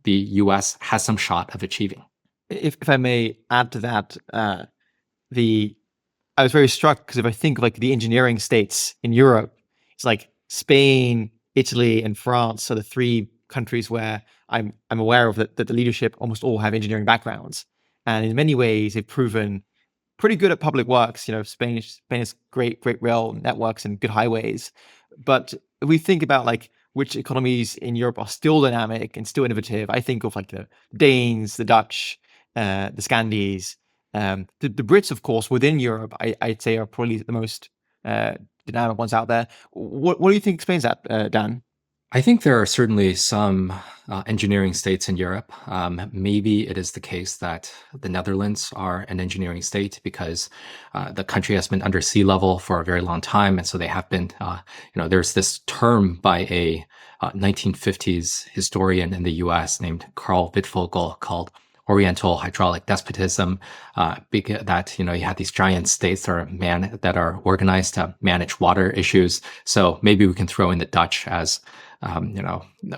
the U.S. has some shot of achieving. If I may add to that, I was very struck because if I think like the engineering states in Europe, it's like Spain, Italy, and France are the three countries where I'm aware of that the leadership almost all have engineering backgrounds, and in many ways they've proven pretty good at public works. Spain has great rail networks and good highways, but if we think about like which economies in Europe are still dynamic and still innovative, I think of like the Danes, the Dutch, the Scandies. The Brits, of course, within Europe, I'd say are probably the most dynamic ones out there. What do you think explains that, Dan? I think there are certainly some engineering states in Europe. Maybe it is the case that the Netherlands are an engineering state because the country has been under sea level for a very long time. And so they have been, there's this term by a 1950s historian in the US named Karl Wittfogel called Oriental hydraulic despotism, that you had these giant states that are organized to manage water issues. So maybe we can throw in the Dutch as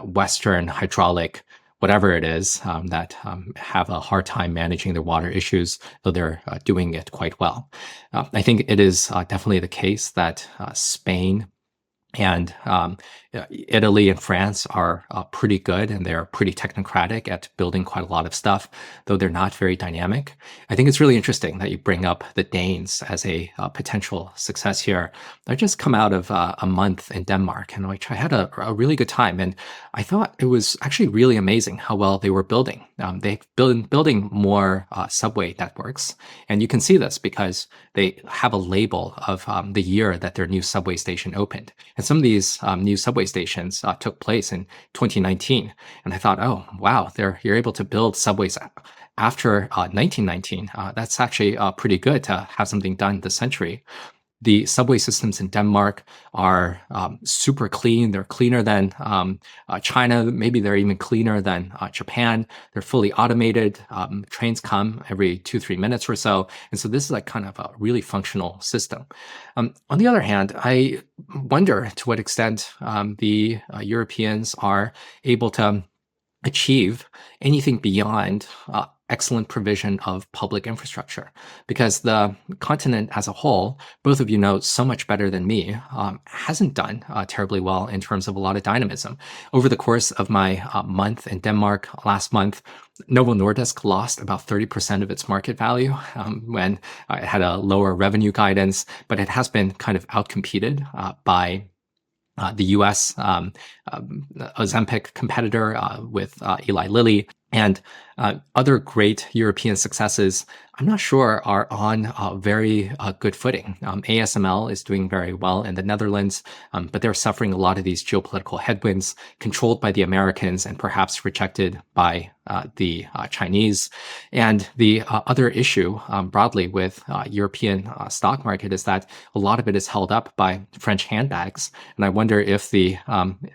Western hydraulic, whatever it is, that have a hard time managing their water issues, though they're doing it quite well. I think it is definitely the case that Spain and Italy and France are pretty good, and they're pretty technocratic at building quite a lot of stuff, though they're not very dynamic. I think it's really interesting that you bring up the Danes as a potential success here. I just come out of a month in Denmark, in which I had a really good time, and I thought it was actually really amazing how well they were building. They've been building more subway networks, and you can see this because they have a label of the year that their new subway station opened. And some of these new subway stations took place in 2019. And I thought, oh, wow, you're able to build subways after 1919. That's actually pretty good to have something done this century. The subway systems in Denmark are super clean. They're cleaner than China. Maybe they're even cleaner than Japan. They're fully automated. Trains come every 2-3 minutes or so. And so this is like kind of a really functional system. On the other hand, I wonder to what extent the Europeans are able to achieve anything beyond excellent provision of public infrastructure, because the continent as a whole, both of you know so much better than me, hasn't done terribly well in terms of a lot of dynamism. Over the course of my month in Denmark last month, Novo Nordisk lost about 30% of its market value when it had a lower revenue guidance, but it has been kind of outcompeted by the US Ozempic competitor with Eli Lilly. And Other great European successes, I'm not sure, are on very good footing. ASML is doing very well in the Netherlands, but they're suffering a lot of these geopolitical headwinds controlled by the Americans and perhaps rejected by the Chinese. And the other issue broadly with European stock market is that a lot of it is held up by French handbags. And I wonder if the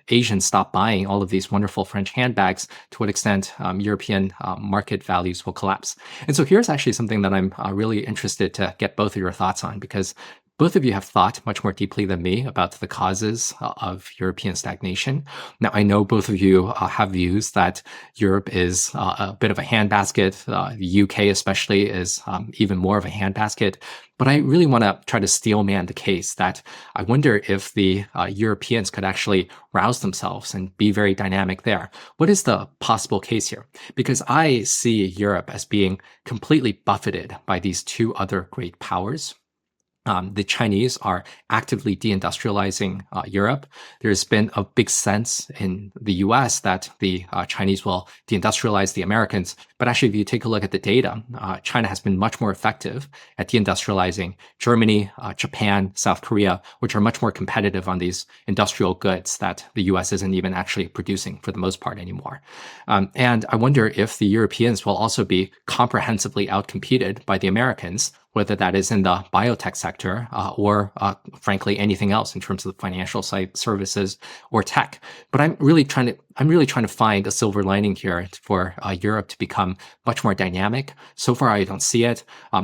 Asians stop buying all of these wonderful French handbags, to what extent European market values will collapse. And so here's actually something that I'm really interested to get both of your thoughts on, because both of you have thought much more deeply than me about the causes of European stagnation. Now, I know both of you have views that Europe is a bit of a handbasket. The UK especially is even more of a handbasket. But I really want to try to steelman the case that I wonder if the Europeans could actually rouse themselves and be very dynamic there. What is the possible case here? Because I see Europe as being completely buffeted by these two other great powers. The Chinese are actively deindustrializing Europe. There's been a big sense in the US that the Chinese will deindustrialize the Americans. But actually, if you take a look at the data, China has been much more effective at deindustrializing Germany, Japan, South Korea, which are much more competitive on these industrial goods that the US isn't even actually producing for the most part anymore. And I wonder if the Europeans will also be comprehensively outcompeted by the Americans, whether that is in the biotech sector or frankly anything else in terms of the financial services or tech. But I'm really trying to find a silver lining here for Europe to become much more dynamic. So far, I don't see it.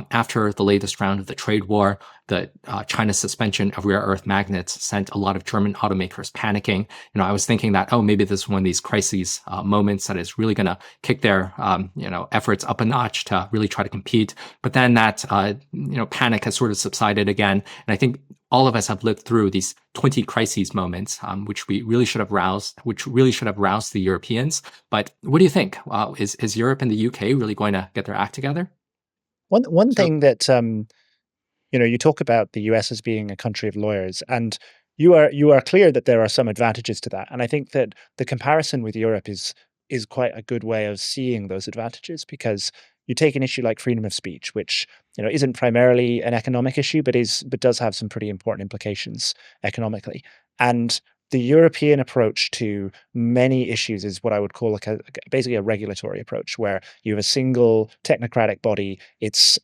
After the latest round of the trade war, the China's suspension of rare earth magnets sent a lot of German automakers panicking. I was thinking that, maybe this is one of these crises moments that is really going to kick their efforts up a notch to really try to compete. But then that panic has sort of subsided again, and I think all of us have lived through these 20 crises moments, which really should have roused the Europeans. But what do you think? Is Europe and the UK really going to get their act together? One thing that you talk about the US as being a country of lawyers, and you are clear that there are some advantages to that. And I think that the comparison with Europe is quite a good way of seeing those advantages, because you take an issue like freedom of speech, which isn't primarily an economic issue, but does have some pretty important implications economically. And the European approach to many issues is what I would call basically a regulatory approach, where you have a single technocratic body. It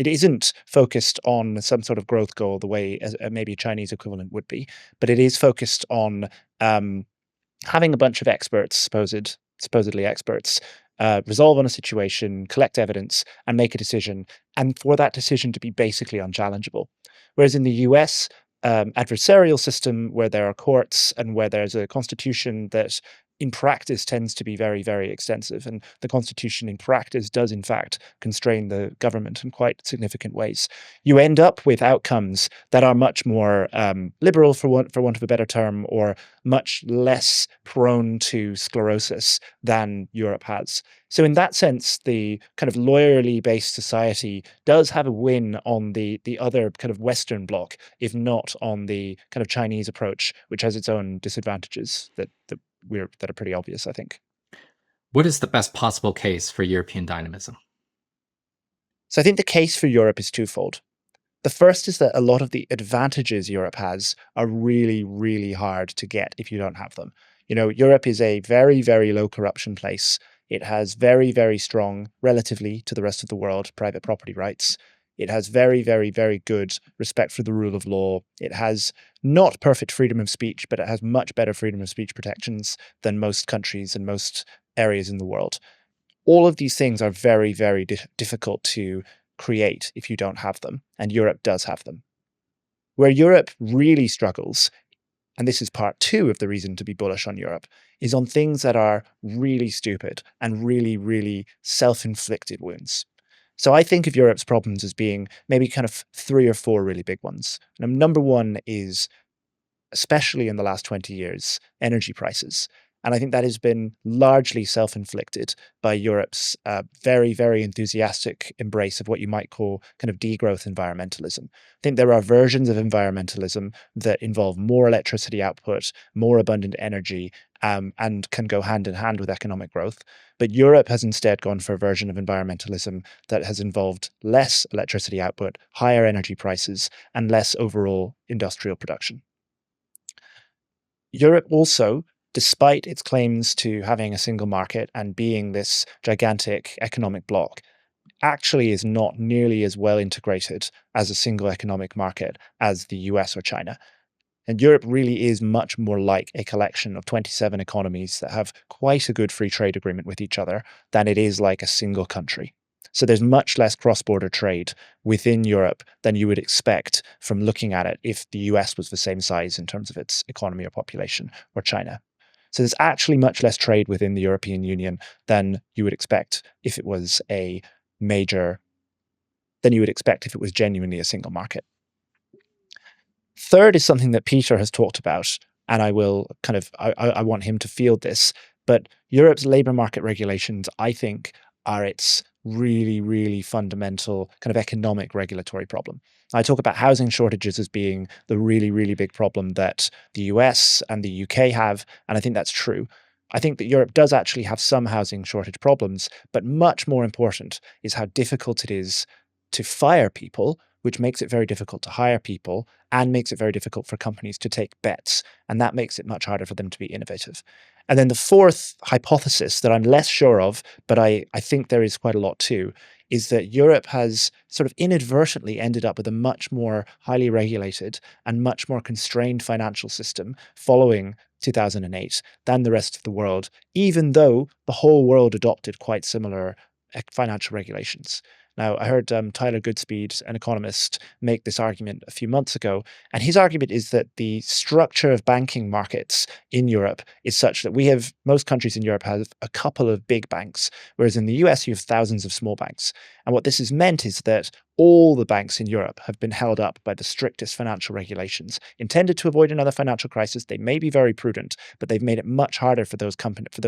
isn't focused on some sort of growth goal the way as maybe a Chinese equivalent would be, but it is focused on having a bunch of experts, supposedly experts, resolve on a situation, collect evidence, and make a decision, and for that decision to be basically unchallengeable. Whereas in the US, adversarial system, where there are courts and where there's a constitution that in practice tends to be very, very extensive, and the constitution in practice does in fact constrain the government in quite significant ways, you end up with outcomes that are much more liberal, for want of a better term, or much less prone to sclerosis than Europe has. So in that sense, the kind of lawyerly based society does have a win on the other kind of Western bloc, if not on the kind of Chinese approach, which has its own disadvantages that are pretty obvious, I think. What is the best possible case for European dynamism? So I think the case for Europe is twofold. The first is that a lot of the advantages Europe has are really, really hard to get if you don't have them. Europe is a very, very low corruption place. It has very, very strong, relatively to the rest of the world, private property rights. It has very, very, very good respect for the rule of law. It has not perfect freedom of speech, but it has much better freedom of speech protections than most countries and most areas in the world. All of these things are very, very difficult to create if you don't have them, and Europe does have them. Where Europe really struggles, and this is part two of the reason to be bullish on Europe, is on things that are really stupid and really, really self-inflicted wounds. So I think of Europe's problems as being maybe kind of 3 or 4 really big ones. And number one is, especially in the last 20 years, energy prices. And I think that has been largely self-inflicted by Europe's very, very enthusiastic embrace of what you might call kind of degrowth environmentalism. I think there are versions of environmentalism that involve more electricity output, more abundant energy, and can go hand in hand with economic growth. But Europe has instead gone for a version of environmentalism that has involved less electricity output, higher energy prices, and less overall industrial production. Europe also, despite its claims to having a single market and being this gigantic economic bloc, actually is not nearly as well integrated as a single economic market as the US or China. And Europe really is much more like a collection of 27 economies that have quite a good free trade agreement with each other than it is like a single country. So there's much less cross-border trade within Europe than you would expect from looking at it if the US was the same size in terms of its economy or population, or China. So there's actually much less trade within the European Union than you would expect if it was genuinely a single market. Third is something that Peter has talked about, and I want him to field this, but Europe's labor market regulations, I think, are its really, really fundamental kind of economic regulatory problem. I talk about housing shortages as being the really, really big problem that the US and the UK have, and I think that's true. I think that Europe does actually have some housing shortage problems, but much more important is how difficult it is to fire people, which makes it very difficult to hire people and makes it very difficult for companies to take bets. And that makes it much harder for them to be innovative. And then the fourth hypothesis that I'm less sure of, but I think there is quite a lot too, is that Europe has sort of inadvertently ended up with a much more highly regulated and much more constrained financial system following 2008 than the rest of the world, even though the whole world adopted quite similar financial regulations. Now, I heard Tyler Goodspeed, an economist, make this argument a few months ago, and his argument is that the structure of banking markets in Europe is such that most countries in Europe have a couple of big banks, whereas in the US you have thousands of small banks. And what this has meant is that all the banks in Europe have been held up by the strictest financial regulations. Intended to avoid another financial crisis, they may be very prudent, but they've made it much harder for those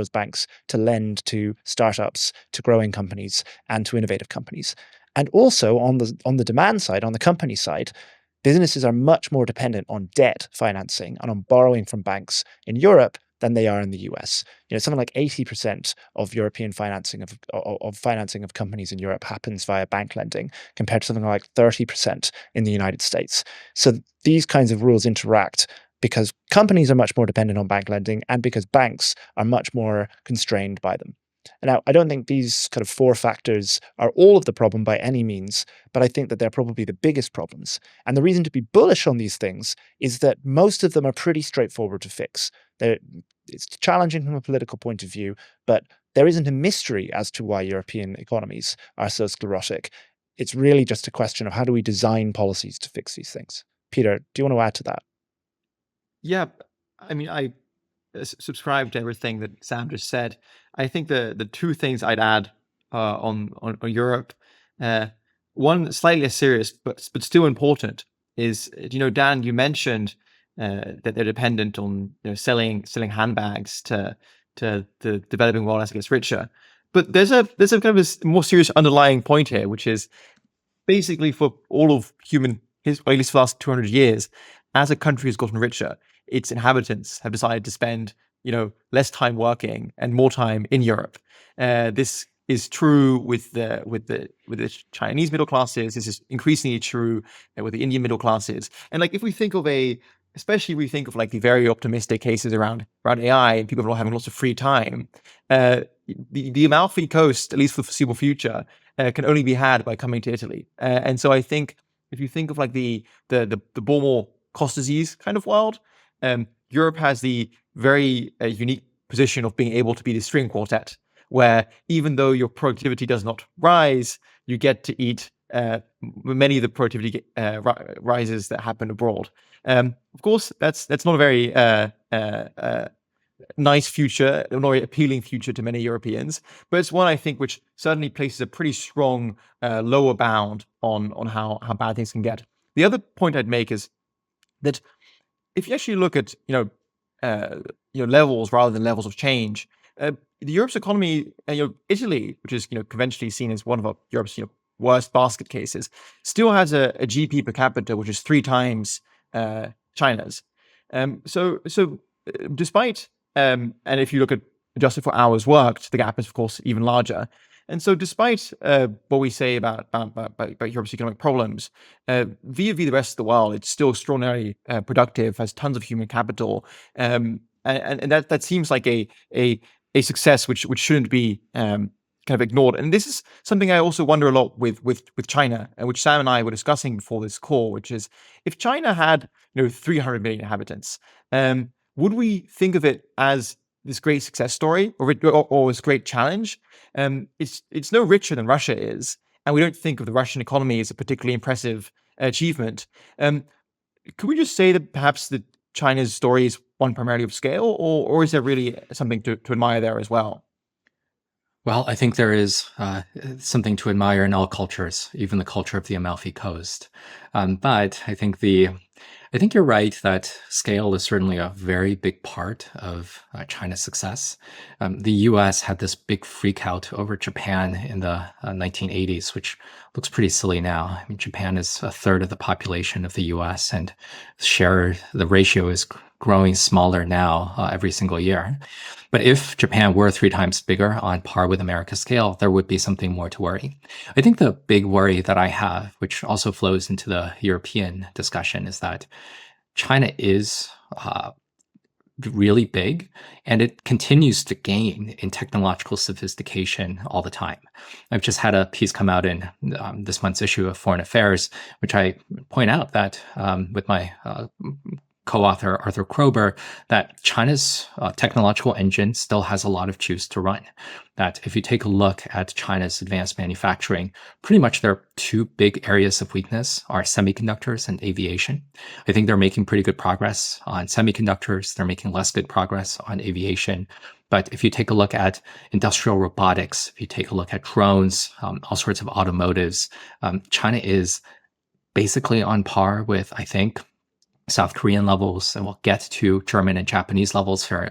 banks to lend to startups, to growing companies, and to innovative companies. And also on the demand side, on the company side, businesses are much more dependent on debt financing and on borrowing from banks in Europe than they are in the US. Something like 80% of European financing of companies in Europe happens via bank lending, compared to something like 30% in the United States. So these kinds of rules interact because companies are much more dependent on bank lending and because banks are much more constrained by them. And now, I don't think these kind of four factors are all of the problem by any means, but I think that they're probably the biggest problems. And the reason to be bullish on these things is that most of them are pretty straightforward to fix. It's challenging from a political point of view, but there isn't a mystery as to why European economies are so sclerotic. It's really just a question of how do we design policies to fix these things. Peter, do you want to add to that? Yeah, I mean, I subscribe to everything that Sam just said. I think the two things I'd add on Europe, one slightly less serious but still important, is Dan, you mentioned that they're dependent on selling handbags to the developing world as it gets richer. But there's a kind of a more serious underlying point here, which is basically for all of human history, or at least for the last 200 years, as a country has gotten richer, its inhabitants have decided to spend less time working and more time in Europe. This is true with the Chinese middle classes. This is increasingly true with the Indian middle classes. And if we think of especially if we think of the very optimistic cases around AI and people having lots of free time, the Amalfi Coast, at least for the foreseeable future, can only be had by coming to Italy. And so I think if you think of the more cost disease kind of world, Europe has the very unique position of being able to be the string quartet, where even though your productivity does not rise, you get to eat many of the productivity rises that happen abroad. Of course, that's not a very nice future, a very appealing future to many Europeans, but it's one I think which certainly places a pretty strong lower bound on how bad things can get. The other point I'd make is that if you actually look at levels rather than levels of change. Europe's economy, Italy, which is conventionally seen as one of Europe's worst basket cases, still has a GP per capita which is 3 times China's. Despite and if you look at adjusted for hours worked, the gap is of course even larger. And so, despite what we say about Europe's economic problems, vis-a-vis the rest of the world, it's still extraordinarily productive, has tons of human capital, and that seems like a success which shouldn't be kind of ignored. And this is something I also wonder a lot with China, which Sam and I were discussing before this call, which is if China had 300 million inhabitants, would we think of it as this great success story or this great challenge? It's no richer than Russia is, and we don't think of the Russian economy as a particularly impressive achievement. Could we just say that perhaps China's story is one primarily of scale, or is there really something to admire there as well? Well, I think there is something to admire in all cultures, even the culture of the Amalfi Coast. But I think you're right that scale is certainly a very big part of China's success. The U.S. had this big freak out over Japan in the 1980s, which looks pretty silly now. I mean, Japan is a third of the population of the U.S. and the ratio is growing smaller now every single year. But if Japan were 3 times bigger on par with America's scale, there would be something more to worry. I think the big worry that I have, which also flows into the European discussion, is that China is really big and it continues to gain in technological sophistication all the time. I've just had a piece come out in this month's issue of Foreign Affairs, which I point out that with my co-author Arthur Krober, that China's technological engine still has a lot of juice to run. That if you take a look at China's advanced manufacturing, pretty much their 2 big areas of weakness are semiconductors and aviation. I think they're making pretty good progress on semiconductors. They're making less good progress on aviation. But if you take a look at industrial robotics, if you take a look at drones, all sorts of automotives, China is basically on par with, I think, South Korean levels, and we'll get to German and Japanese levels very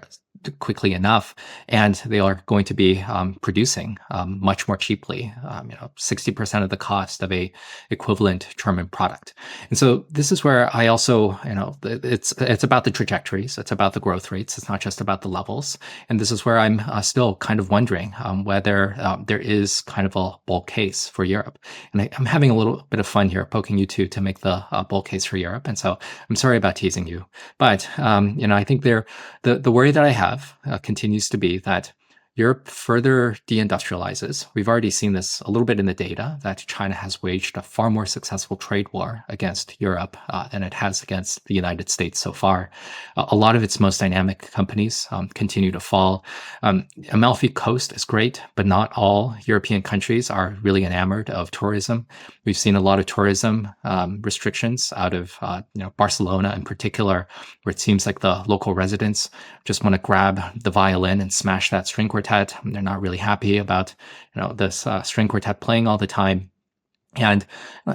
quickly enough, and they are going to be producing much more cheaply, 60% of the cost of a equivalent German product. And so this is where I also, it's about the trajectories, it's about the growth rates, it's not just about the levels. And this is where I'm still kind of wondering whether there is kind of a bull case for Europe. And I'm having a little bit of fun here poking you two to make the bull case for Europe. And so I'm sorry about teasing you, but I think the worry that I have continues to be that Europe further deindustrializes. We've already seen this a little bit in the data that China has waged a far more successful trade war against Europe than it has against the United States so far. A lot of its most dynamic companies continue to fall. Amalfi Coast is great, but not all European countries are really enamored of tourism. We've seen a lot of tourism restrictions out of Barcelona in particular, where it seems like the local residents just want to grab the violin and smash that string quartet. They're not really happy about this string quartet playing all the time. And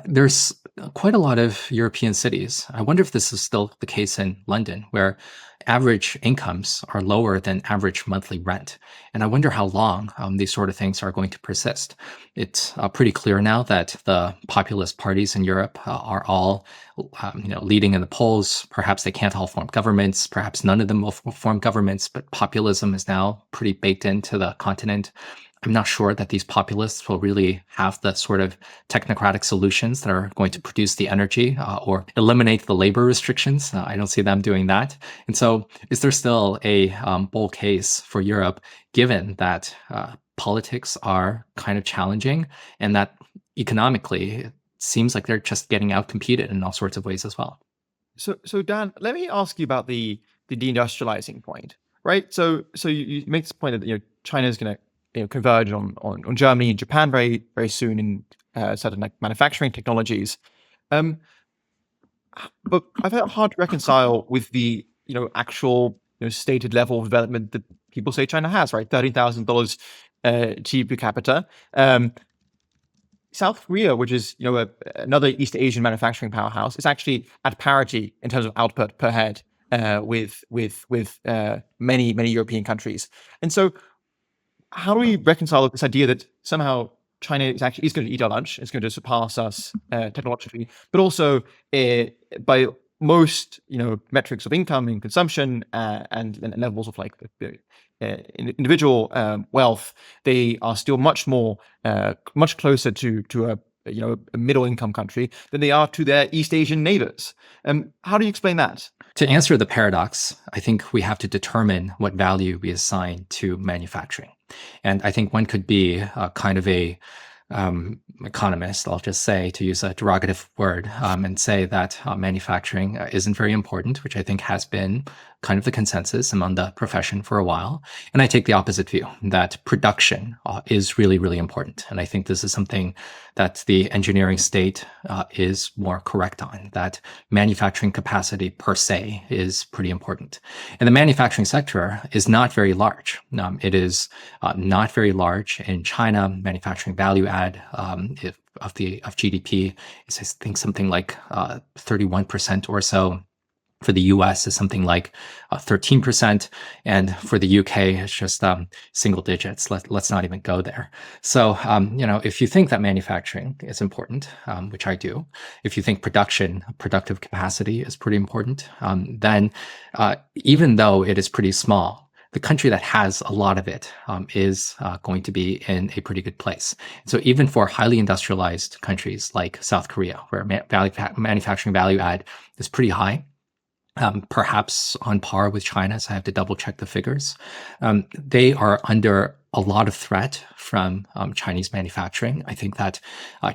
there's quite a lot of European cities. I wonder if this is still the case in London, where average incomes are lower than average monthly rent. And I wonder how long these sort of things are going to persist. It's pretty clear now that the populist parties in Europe are all leading in the polls. Perhaps they can't all form governments. Perhaps none of them will form governments, but populism is now pretty baked into the continent. I'm not sure that these populists will really have the sort of technocratic solutions that are going to produce the energy or eliminate the labor restrictions. I don't see them doing that. And so is there still a bull case for Europe, given that politics are kind of challenging and that economically it seems like they're just getting outcompeted in all sorts of ways as well? So Dan, let me ask you about the deindustrializing point, right? So you make this point that China is going to converge on Germany and Japan very, very soon in certain manufacturing technologies. But I've had hard to reconcile with the actual stated level of development that people say China has, right? $30,000 GDP per capita. South Korea, which is another East Asian manufacturing powerhouse, is actually at parity in terms of output per head with many European countries. And so, how do we reconcile this idea that somehow China is going to eat our lunch, it's going to surpass us technologically, but also by most metrics of income and consumption and levels of like the individual wealth, they are still much closer to a middle income country than they are to their East Asian neighbors. How do you explain that? To answer the paradox, I think we have to determine what value we assign to manufacturing. And I think one could be a kind of a economist, I'll just say, to use a derogative word, and say that manufacturing isn't very important, which I think has been kind of the consensus among the profession for a while. And I take the opposite view, that production is really, really important. And I think this is something that the engineering state is more correct on, that manufacturing capacity per se is pretty important. And the manufacturing sector is not very large. It is not very large in China. Manufacturing value add of GDP is, I think, something like 31% or so. For the US is something like 13%, and for the UK it's just single digits. Let's not even go there. So if you think that manufacturing is important, which I do, if you think productive capacity is pretty important, then even though it is pretty small, the country that has a lot of it is going to be in a pretty good place. So even for highly industrialized countries like South Korea, where manufacturing value add is pretty high, perhaps on par with China, so I have to double check the figures. They are under a lot of threat from Chinese manufacturing. I think that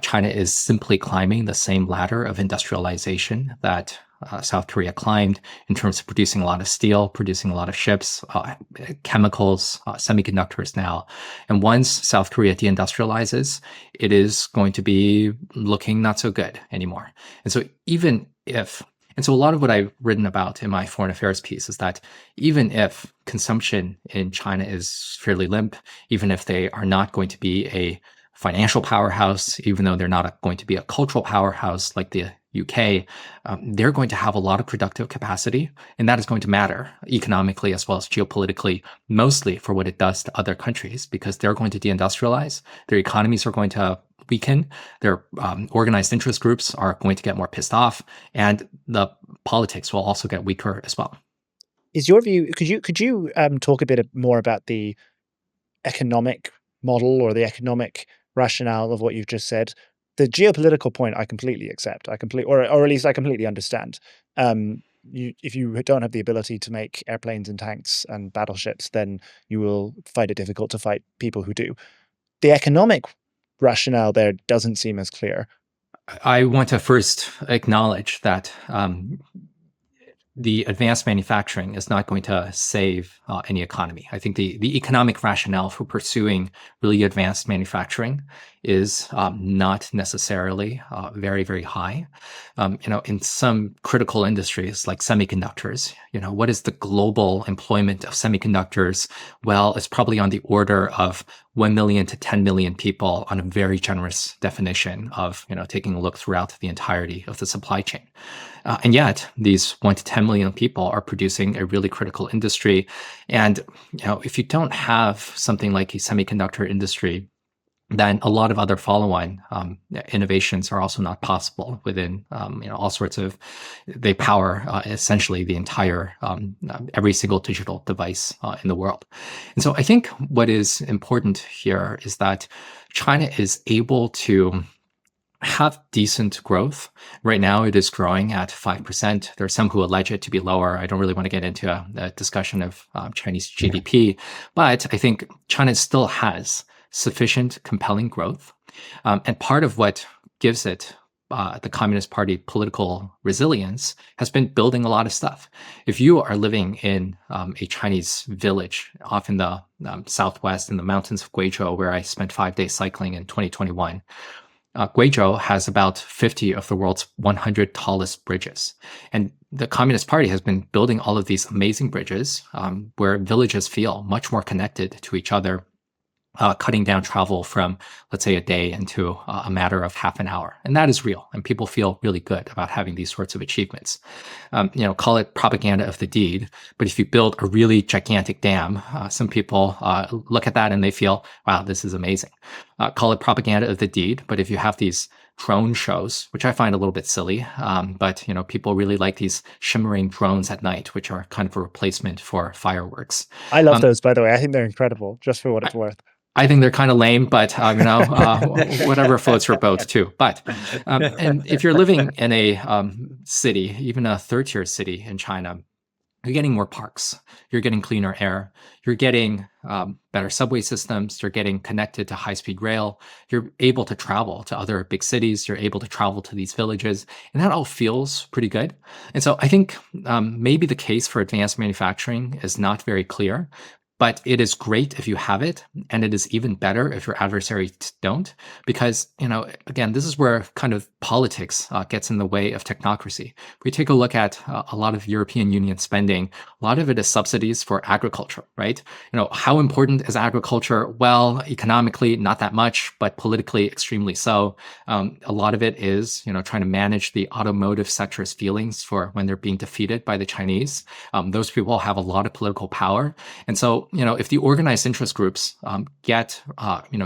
China is simply climbing the same ladder of industrialization that South Korea climbed in terms of producing a lot of steel, producing a lot of ships, chemicals, semiconductors now. And once South Korea deindustrializes, it is going to be looking not so good anymore. And so a lot of what I've written about in my foreign affairs piece is that even if consumption in China is fairly limp, even if they are not going to be a financial powerhouse, even though they're not going to be a cultural powerhouse like the UK, they're going to have a lot of productive capacity, and that is going to matter economically as well as geopolitically, mostly for what it does to other countries, because they're going to deindustrialize, their economies are going to weaken, their organized interest groups are going to get more pissed off, and the politics will also get weaker as well. Is your view, could you talk a bit more about the economic model or the economic rationale of what you've just said? The geopolitical point I completely accept. Or at least I completely understand. If you don't have the ability to make airplanes and tanks and battleships, then you will find it difficult to fight people who do. The economic rationale there doesn't seem as clear. I want to first acknowledge that the advanced manufacturing is not going to save any economy. I think the economic rationale for pursuing really advanced manufacturing is not necessarily very, very high. In some critical industries like semiconductors, what is the global employment of semiconductors? Well, it's probably on the order of 1 million to 10 million people on a very generous definition of, taking a look throughout the entirety of the supply chain. And yet these 1 to 10 million people are producing a really critical industry. And, if you don't have something like a semiconductor industry, then a lot of other follow-on innovations are also not possible within, all sorts of, they power essentially the entire, every single digital device in the world. And so I think what is important here is that China is able to have decent growth. Right now, it is growing at 5%. There are some who allege it to be lower. I don't really want to get into a discussion of Chinese GDP, but I think China still has sufficient compelling growth. And part of what gives it the Communist Party political resilience has been building a lot of stuff. If you are living in a Chinese village off in the southwest in the mountains of Guizhou, where I spent 5 days cycling in 2021, Guizhou has about 50 of the world's 100 tallest bridges. And the Communist Party has been building all of these amazing bridges where villages feel much more connected to each other. cutting down travel from, let's say, a day into a matter of half an hour. And that is real. And people feel really good about having these sorts of achievements. Call it propaganda of the deed. But if you build a really gigantic dam, some people look at that and they feel, wow, this is amazing. Call it propaganda of the deed. But if you have these drone shows, which I find a little bit silly, but people really like these shimmering drones at night, which are kind of a replacement for fireworks. I love those, by the way. I think they're incredible, just for what it's worth. I think they're kind of lame, but whatever floats your boat too. But and if you're living in a city, even a third-tier city in China, you're getting more parks, you're getting cleaner air, you're getting better subway systems, you're getting connected to high-speed rail, you're able to travel to other big cities, you're able to travel to these villages, and that all feels pretty good. And so I think maybe the case for advanced manufacturing is not very clear. But it is great if you have it, and it is even better if your adversaries don't, because, again, this is where kind of politics gets in the way of technocracy. If we take a look at a lot of European Union spending, a lot of it is subsidies for agriculture, right? How important is agriculture? Well, economically, not that much, but politically, extremely so. A lot of it is, trying to manage the automotive sector's feelings for when they're being defeated by the Chinese. Those people have a lot of political power. And so, if the organized interest groups get,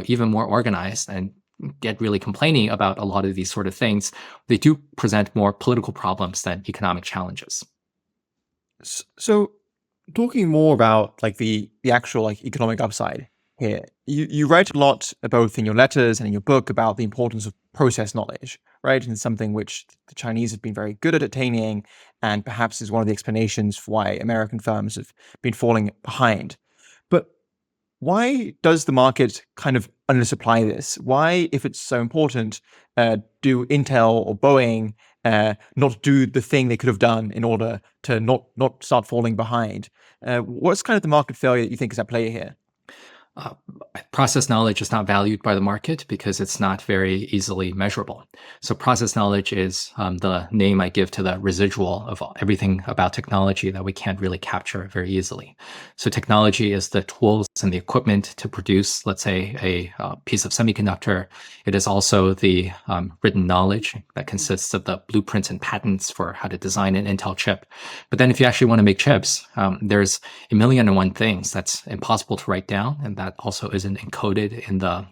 even more organized and get really complaining about a lot of these sort of things, they do present more political problems than economic challenges. So talking more about like the actual like economic upside here, you write a lot both in your letters and in your book about the importance of process knowledge, right? And something which the Chinese have been very good at attaining, and perhaps is one of the explanations for why American firms have been falling behind. But why does the market kind of undersupply this? Why, if it's so important, do Intel or Boeing not do the thing they could have done in order to not start falling behind? What's kind of the market failure that you think is at play here? Process knowledge is not valued by the market because it's not very easily measurable. So process knowledge is the name I give to the residual of everything about technology that we can't really capture very easily. So technology is the tools and the equipment to produce, let's say, a piece of semiconductor. It is also the written knowledge that consists of the blueprints and patents for how to design an Intel chip. But then if you actually want to make chips, there's a million and one things that's impossible to write down, and that also isn't encoded in the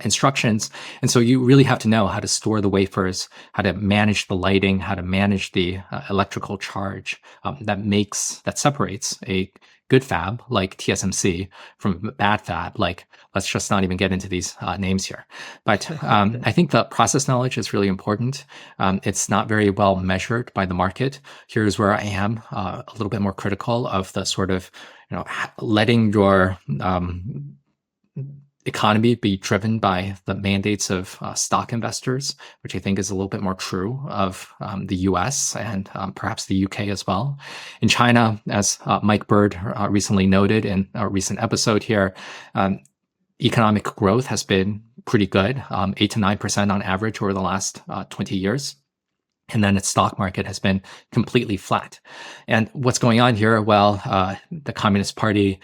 instructions. And so you really have to know how to store the wafers, how to manage the lighting, how to manage the electrical charge that separates a good fab like TSMC from a bad fab like, let's just not even get into these names here. But I think the process knowledge is really important. It's not very well measured by the market. Here's where I am a little bit more critical of the sort of, letting your economy be driven by the mandates of stock investors, which I think is a little bit more true of the US and perhaps the UK as well. In China, as Mike Bird recently noted in a recent episode here, economic growth has been pretty good, 8 to 9% on average over the last 20 years. And then its stock market has been completely flat. And what's going on here? Well, the Communist Party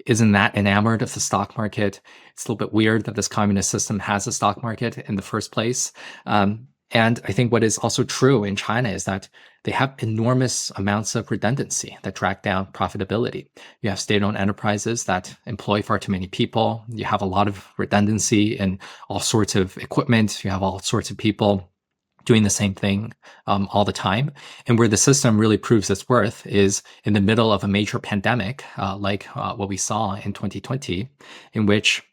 isn't that enamored of the stock market. It's a little bit weird that this communist system has a stock market in the first place. And I think what is also true in China is that they have enormous amounts of redundancy that drag down profitability. You have state-owned enterprises that employ far too many people. You have a lot of redundancy in all sorts of equipment. You have all sorts of people doing the same thing all the time. And where the system really proves its worth is in the middle of a major pandemic, like what we saw in 2020, in which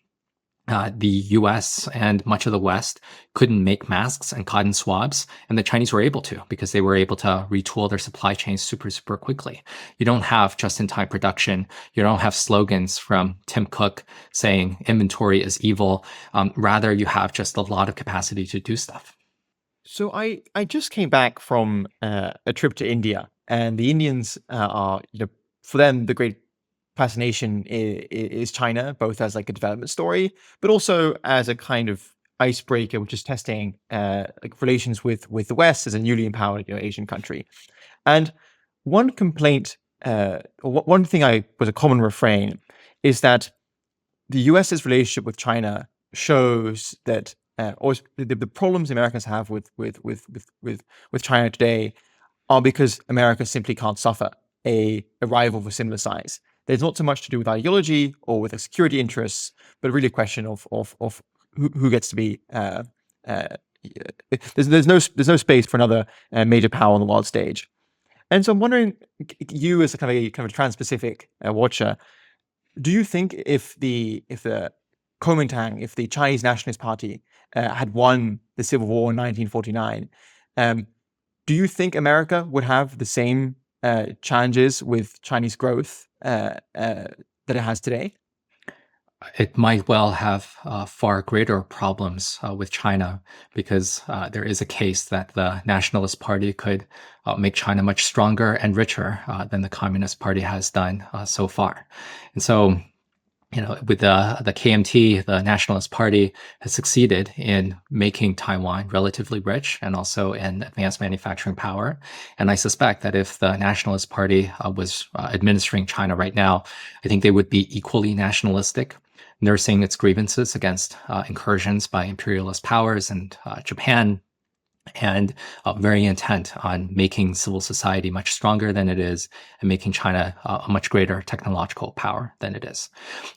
the US and much of the West couldn't make masks and cotton swabs, and the Chinese were able to because they were able to retool their supply chains super, super quickly. You don't have just-in-time production. You don't have slogans from Tim Cook saying inventory is evil. Rather, you have just a lot of capacity to do stuff. So I just came back from a trip to India, and the Indians are, for them, the great fascination is China, both as like a development story, but also as a kind of icebreaker, which is testing like relations with the West as a newly empowered Asian country. And one complaint, one thing was a common refrain, is that the US's relationship with China shows that, or the problems Americans have with China today are because America simply can't suffer a rival of a similar size. There's not so much to do with ideology or with security interests, but really a question of who gets to be. There's no space for another major power on the world stage. And so I'm wondering, you as a kind of trans-Pacific watcher, do you think if the Kuomintang, if the Chinese Nationalist Party had won the Civil War in 1949, do you think America would have the same challenges with Chinese growth that it has today? It might well have far greater problems with China, because there is a case that the Nationalist Party could make China much stronger and richer than the Communist Party has done so far. And so, with the KMT, the Nationalist Party has succeeded in making Taiwan relatively rich and also in advanced manufacturing power. And I suspect that if the Nationalist Party was administering China right now, I think they would be equally nationalistic, nursing its grievances against incursions by imperialist powers and Japan, and very intent on making civil society much stronger than it is and making China a much greater technological power than it is.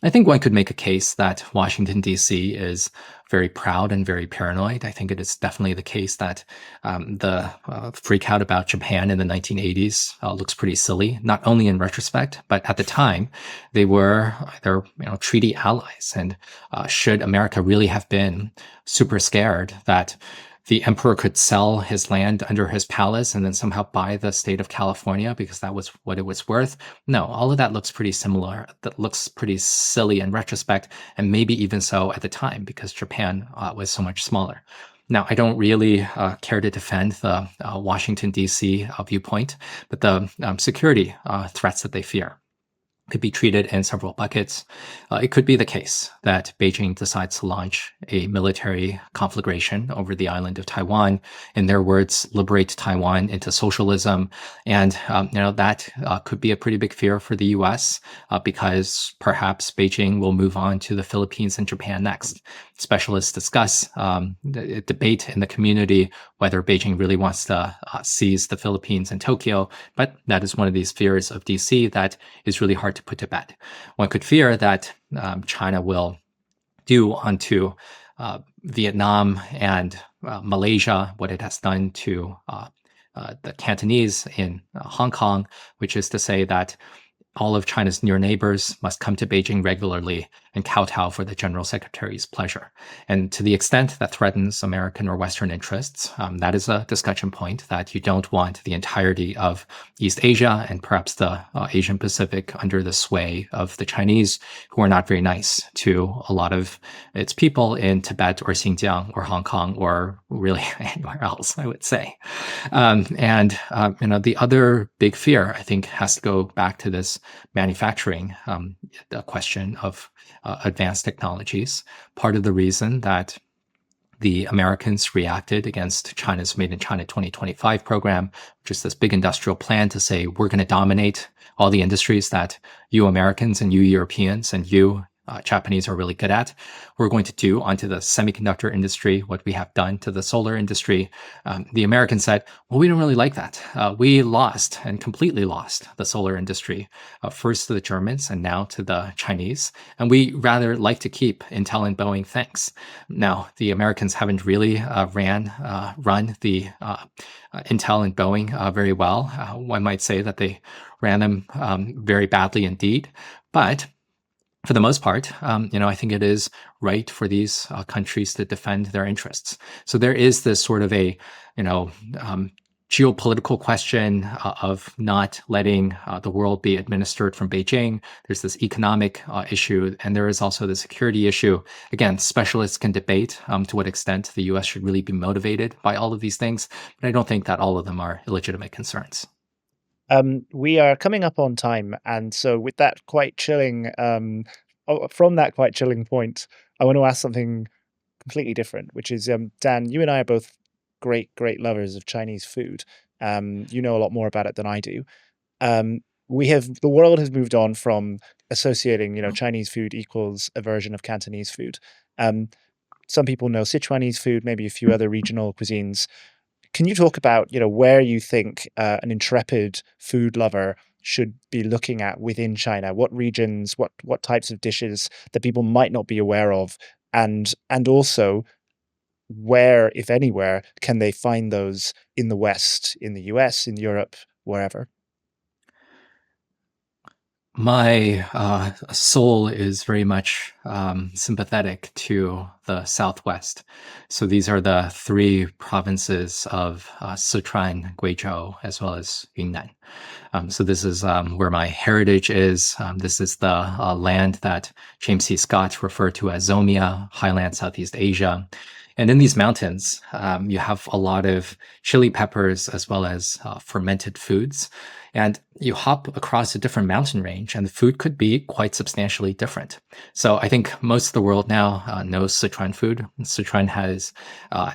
I think one could make a case that Washington, D.C. is very proud and very paranoid. I think it is definitely the case that the freak out about Japan in the 1980s looks pretty silly, not only in retrospect, but at the time, they were their treaty allies. And should America really have been super scared that the emperor could sell his land under his palace and then somehow buy the state of California because that was what it was worth? No, all of that looks pretty similar. That looks pretty silly in retrospect, and maybe even so at the time because Japan was so much smaller. Now, I don't really care to defend the Washington, D.C. Viewpoint, but the security threats that they fear could be treated in several buckets. It could be the case that Beijing decides to launch a military conflagration over the island of Taiwan. In their words, liberate Taiwan into socialism. And, that could be a pretty big fear for the U.S. Because perhaps Beijing will move on to the Philippines and Japan next. Specialists discuss debate in the community whether Beijing really wants to seize the Philippines and Tokyo, but that is one of these fears of DC that is really hard to put to bed. One could fear that China will do unto Vietnam and Malaysia what it has done to the Cantonese in Hong Kong, which is to say that all of China's near neighbors must come to Beijing regularly and kowtow for the General Secretary's pleasure. And to the extent that threatens American or Western interests, that is a discussion point that you don't want the entirety of East Asia and perhaps the Asian Pacific under the sway of the Chinese, who are not very nice to a lot of its people in Tibet or Xinjiang or Hong Kong or really anywhere else, I would say. The other big fear, I think, has to go back to this manufacturing question of advanced technologies. Part of the reason that the Americans reacted against China's Made in China 2025 program, which is this big industrial plan to say, we're going to dominate all the industries that you Americans and you Europeans and you Japanese are really good at. We're going to do onto the semiconductor industry what we have done to the solar industry. The Americans said, well, we don't really like that. We lost and completely lost the solar industry, first to the Germans and now to the Chinese. And we rather like to keep Intel and Boeing, thanks. Now, the Americans haven't really run the Intel and Boeing very well. One might say that they ran them very badly indeed. But for the most part, I think it is right for these countries to defend their interests. So there is this sort of a, geopolitical question of not letting the world be administered from Beijing. There's this economic issue, and there is also the security issue. Again, specialists can debate to what extent the U.S. should really be motivated by all of these things, but I don't think that all of them are illegitimate concerns. We are coming up on time, and so with that quite chilling, from that quite chilling point, I want to ask something completely different, which is, Dan, you and I are both great lovers of Chinese food. You know a lot more about it than I do. the world has moved on from associating, Chinese food equals a version of Cantonese food. Some people know Sichuanese food, maybe a few other regional cuisines. Can you talk about, where you think an intrepid food lover should be looking at within China? What regions, what types of dishes that people might not be aware of, and also where, if anywhere, can they find those in the West, in the US, in Europe, wherever? My soul is very much sympathetic to the Southwest. So these are the three provinces of Sichuan, Guizhou, as well as Yunnan. So this is where my heritage is. This is the land that James C. Scott referred to as Zomia, highland Southeast Asia. And in these mountains, you have a lot of chili peppers as well as fermented foods. And you hop across a different mountain range, and the food could be quite substantially different. So I think most of the world now knows Sichuan food. Sichuan has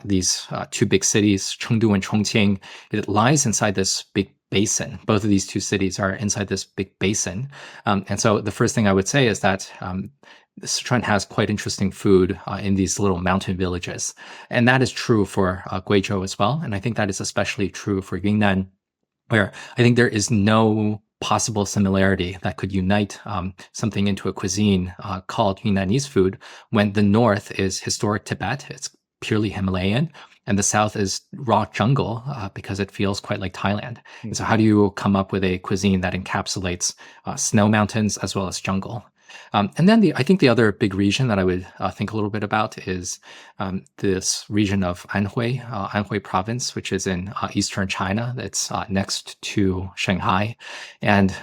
these two big cities, Chengdu and Chongqing. It lies inside this big basin. Both of these two cities are inside this big basin. And so the first thing I would say is that Sichuan has quite interesting food in these little mountain villages. And that is true for Guizhou as well. And I think that is especially true for Yunnan, where I think there is no possible similarity that could unite something into a cuisine called Yunnanese food when the north is historic Tibet, it's purely Himalayan, and the south is raw jungle because it feels quite like Thailand. And so how do you come up with a cuisine that encapsulates snow mountains as well as jungle? And then I think the other big region that I would think a little bit about is this region of Anhui province, which is in eastern China. It's next to Shanghai. And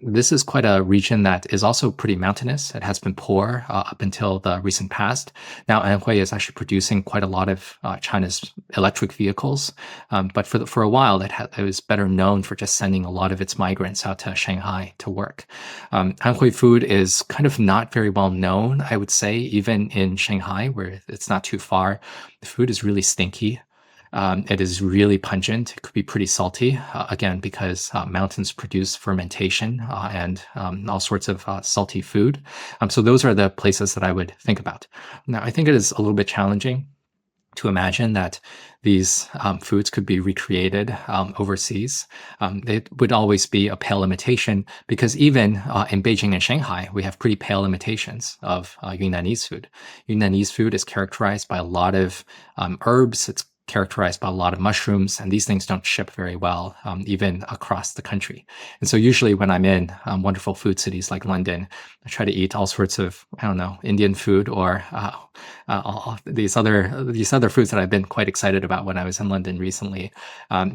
this is quite a region that is also pretty mountainous. It has been poor up until the recent past. Now Anhui is actually producing quite a lot of China's electric vehicles. But for a while, it was better known for just sending a lot of its migrants out to Shanghai to work. Anhui food is kind of not very well known, I would say, even in Shanghai, where it's not too far. The food is really stinky. It is really pungent. It could be pretty salty, again, because mountains produce fermentation and all sorts of salty food. So those are the places that I would think about. Now, I think it is a little bit challenging to imagine that these foods could be recreated overseas. It would always be a pale imitation because even in Beijing and Shanghai, we have pretty pale imitations of Yunnanese food. Yunnanese food is characterized by a lot of herbs. It's characterized by a lot of mushrooms, and these things don't ship very well, even across the country. And so usually when I'm in wonderful food cities like London, I try to eat all sorts of, Indian food or these other foods that I've been quite excited about when I was in London recently.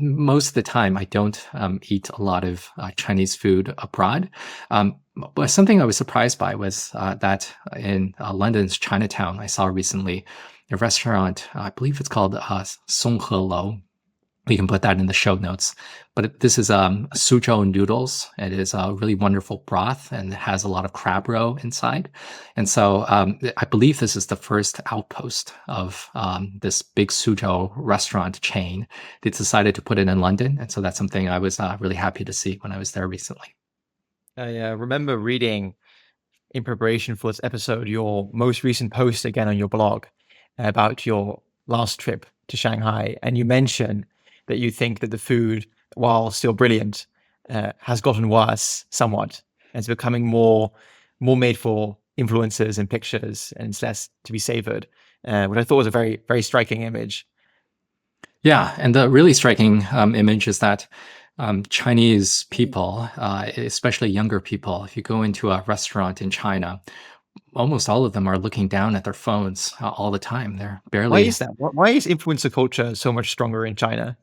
Most of the time, I don't eat a lot of Chinese food abroad. But something I was surprised by was that in London's Chinatown, I saw recently a restaurant, I believe it's called Songhe Lo. We can put that in the show notes. But this is suzhou noodles. It is a really wonderful broth, and it has a lot of crab roe inside. And so I believe this is the first outpost of this big suzhou restaurant chain. They decided to put it in London, and so that's something I was really happy to see when I was there recently. I remember reading, in preparation for this episode, your most recent post again on your blog about your last trip to Shanghai, and you mention that you think that the food, while still brilliant, has gotten worse somewhat, and it's becoming more made for influencers and pictures, and it's less to be savored, which I thought was a very, very striking image. Yeah, and the really striking image is that Chinese people, especially younger people, if you go into a restaurant in China, almost all of them are looking down at their phones all the time. They're barely. Why is that? Why is influencer culture so much stronger in China?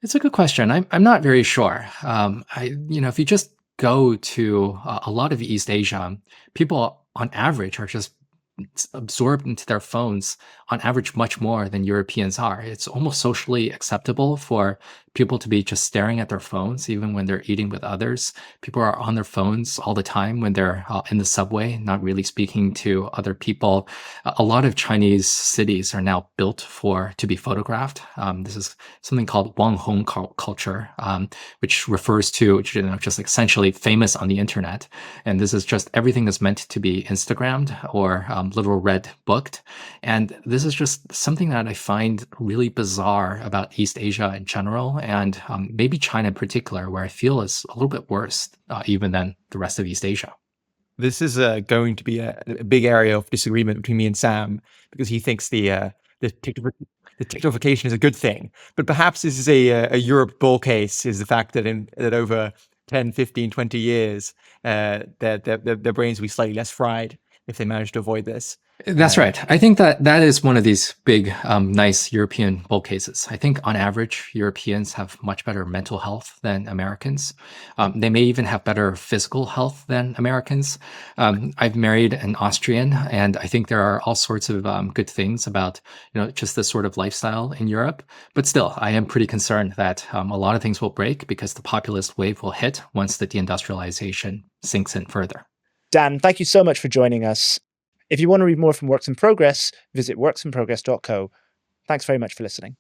It's a good question. I'm not very sure. If you just go to a lot of East Asia, people on average are just absorbed into their phones on average much more than Europeans are. It's almost socially acceptable for people to be just staring at their phones, even when they're eating with others. People are on their phones all the time when they're in the subway, not really speaking to other people. A lot of Chinese cities are now built to be photographed. This is something called Wang Hong culture, which refers to just essentially famous on the internet. And this is just everything is meant to be Instagrammed or little red booked. And this is just something that I find really bizarre about East Asia in general, and maybe China in particular, where I feel is a little bit worse even than the rest of East Asia. This is going to be a big area of disagreement between me and Sam, because he thinks the TikTokification is a good thing. But perhaps this is a Europe bull case, is the fact that that over 10, 15, 20 years, their brains will be slightly less fried if they manage to avoid this. That's right. I think that is one of these big, nice European bull cases. I think on average, Europeans have much better mental health than Americans. They may even have better physical health than Americans. I've married an Austrian, and I think there are all sorts of good things about just this sort of lifestyle in Europe. But still, I am pretty concerned that a lot of things will break because the populist wave will hit once the deindustrialization sinks in further. Dan, thank you so much for joining us. If you want to read more from Works in Progress, visit worksinprogress.co. Thanks very much for listening.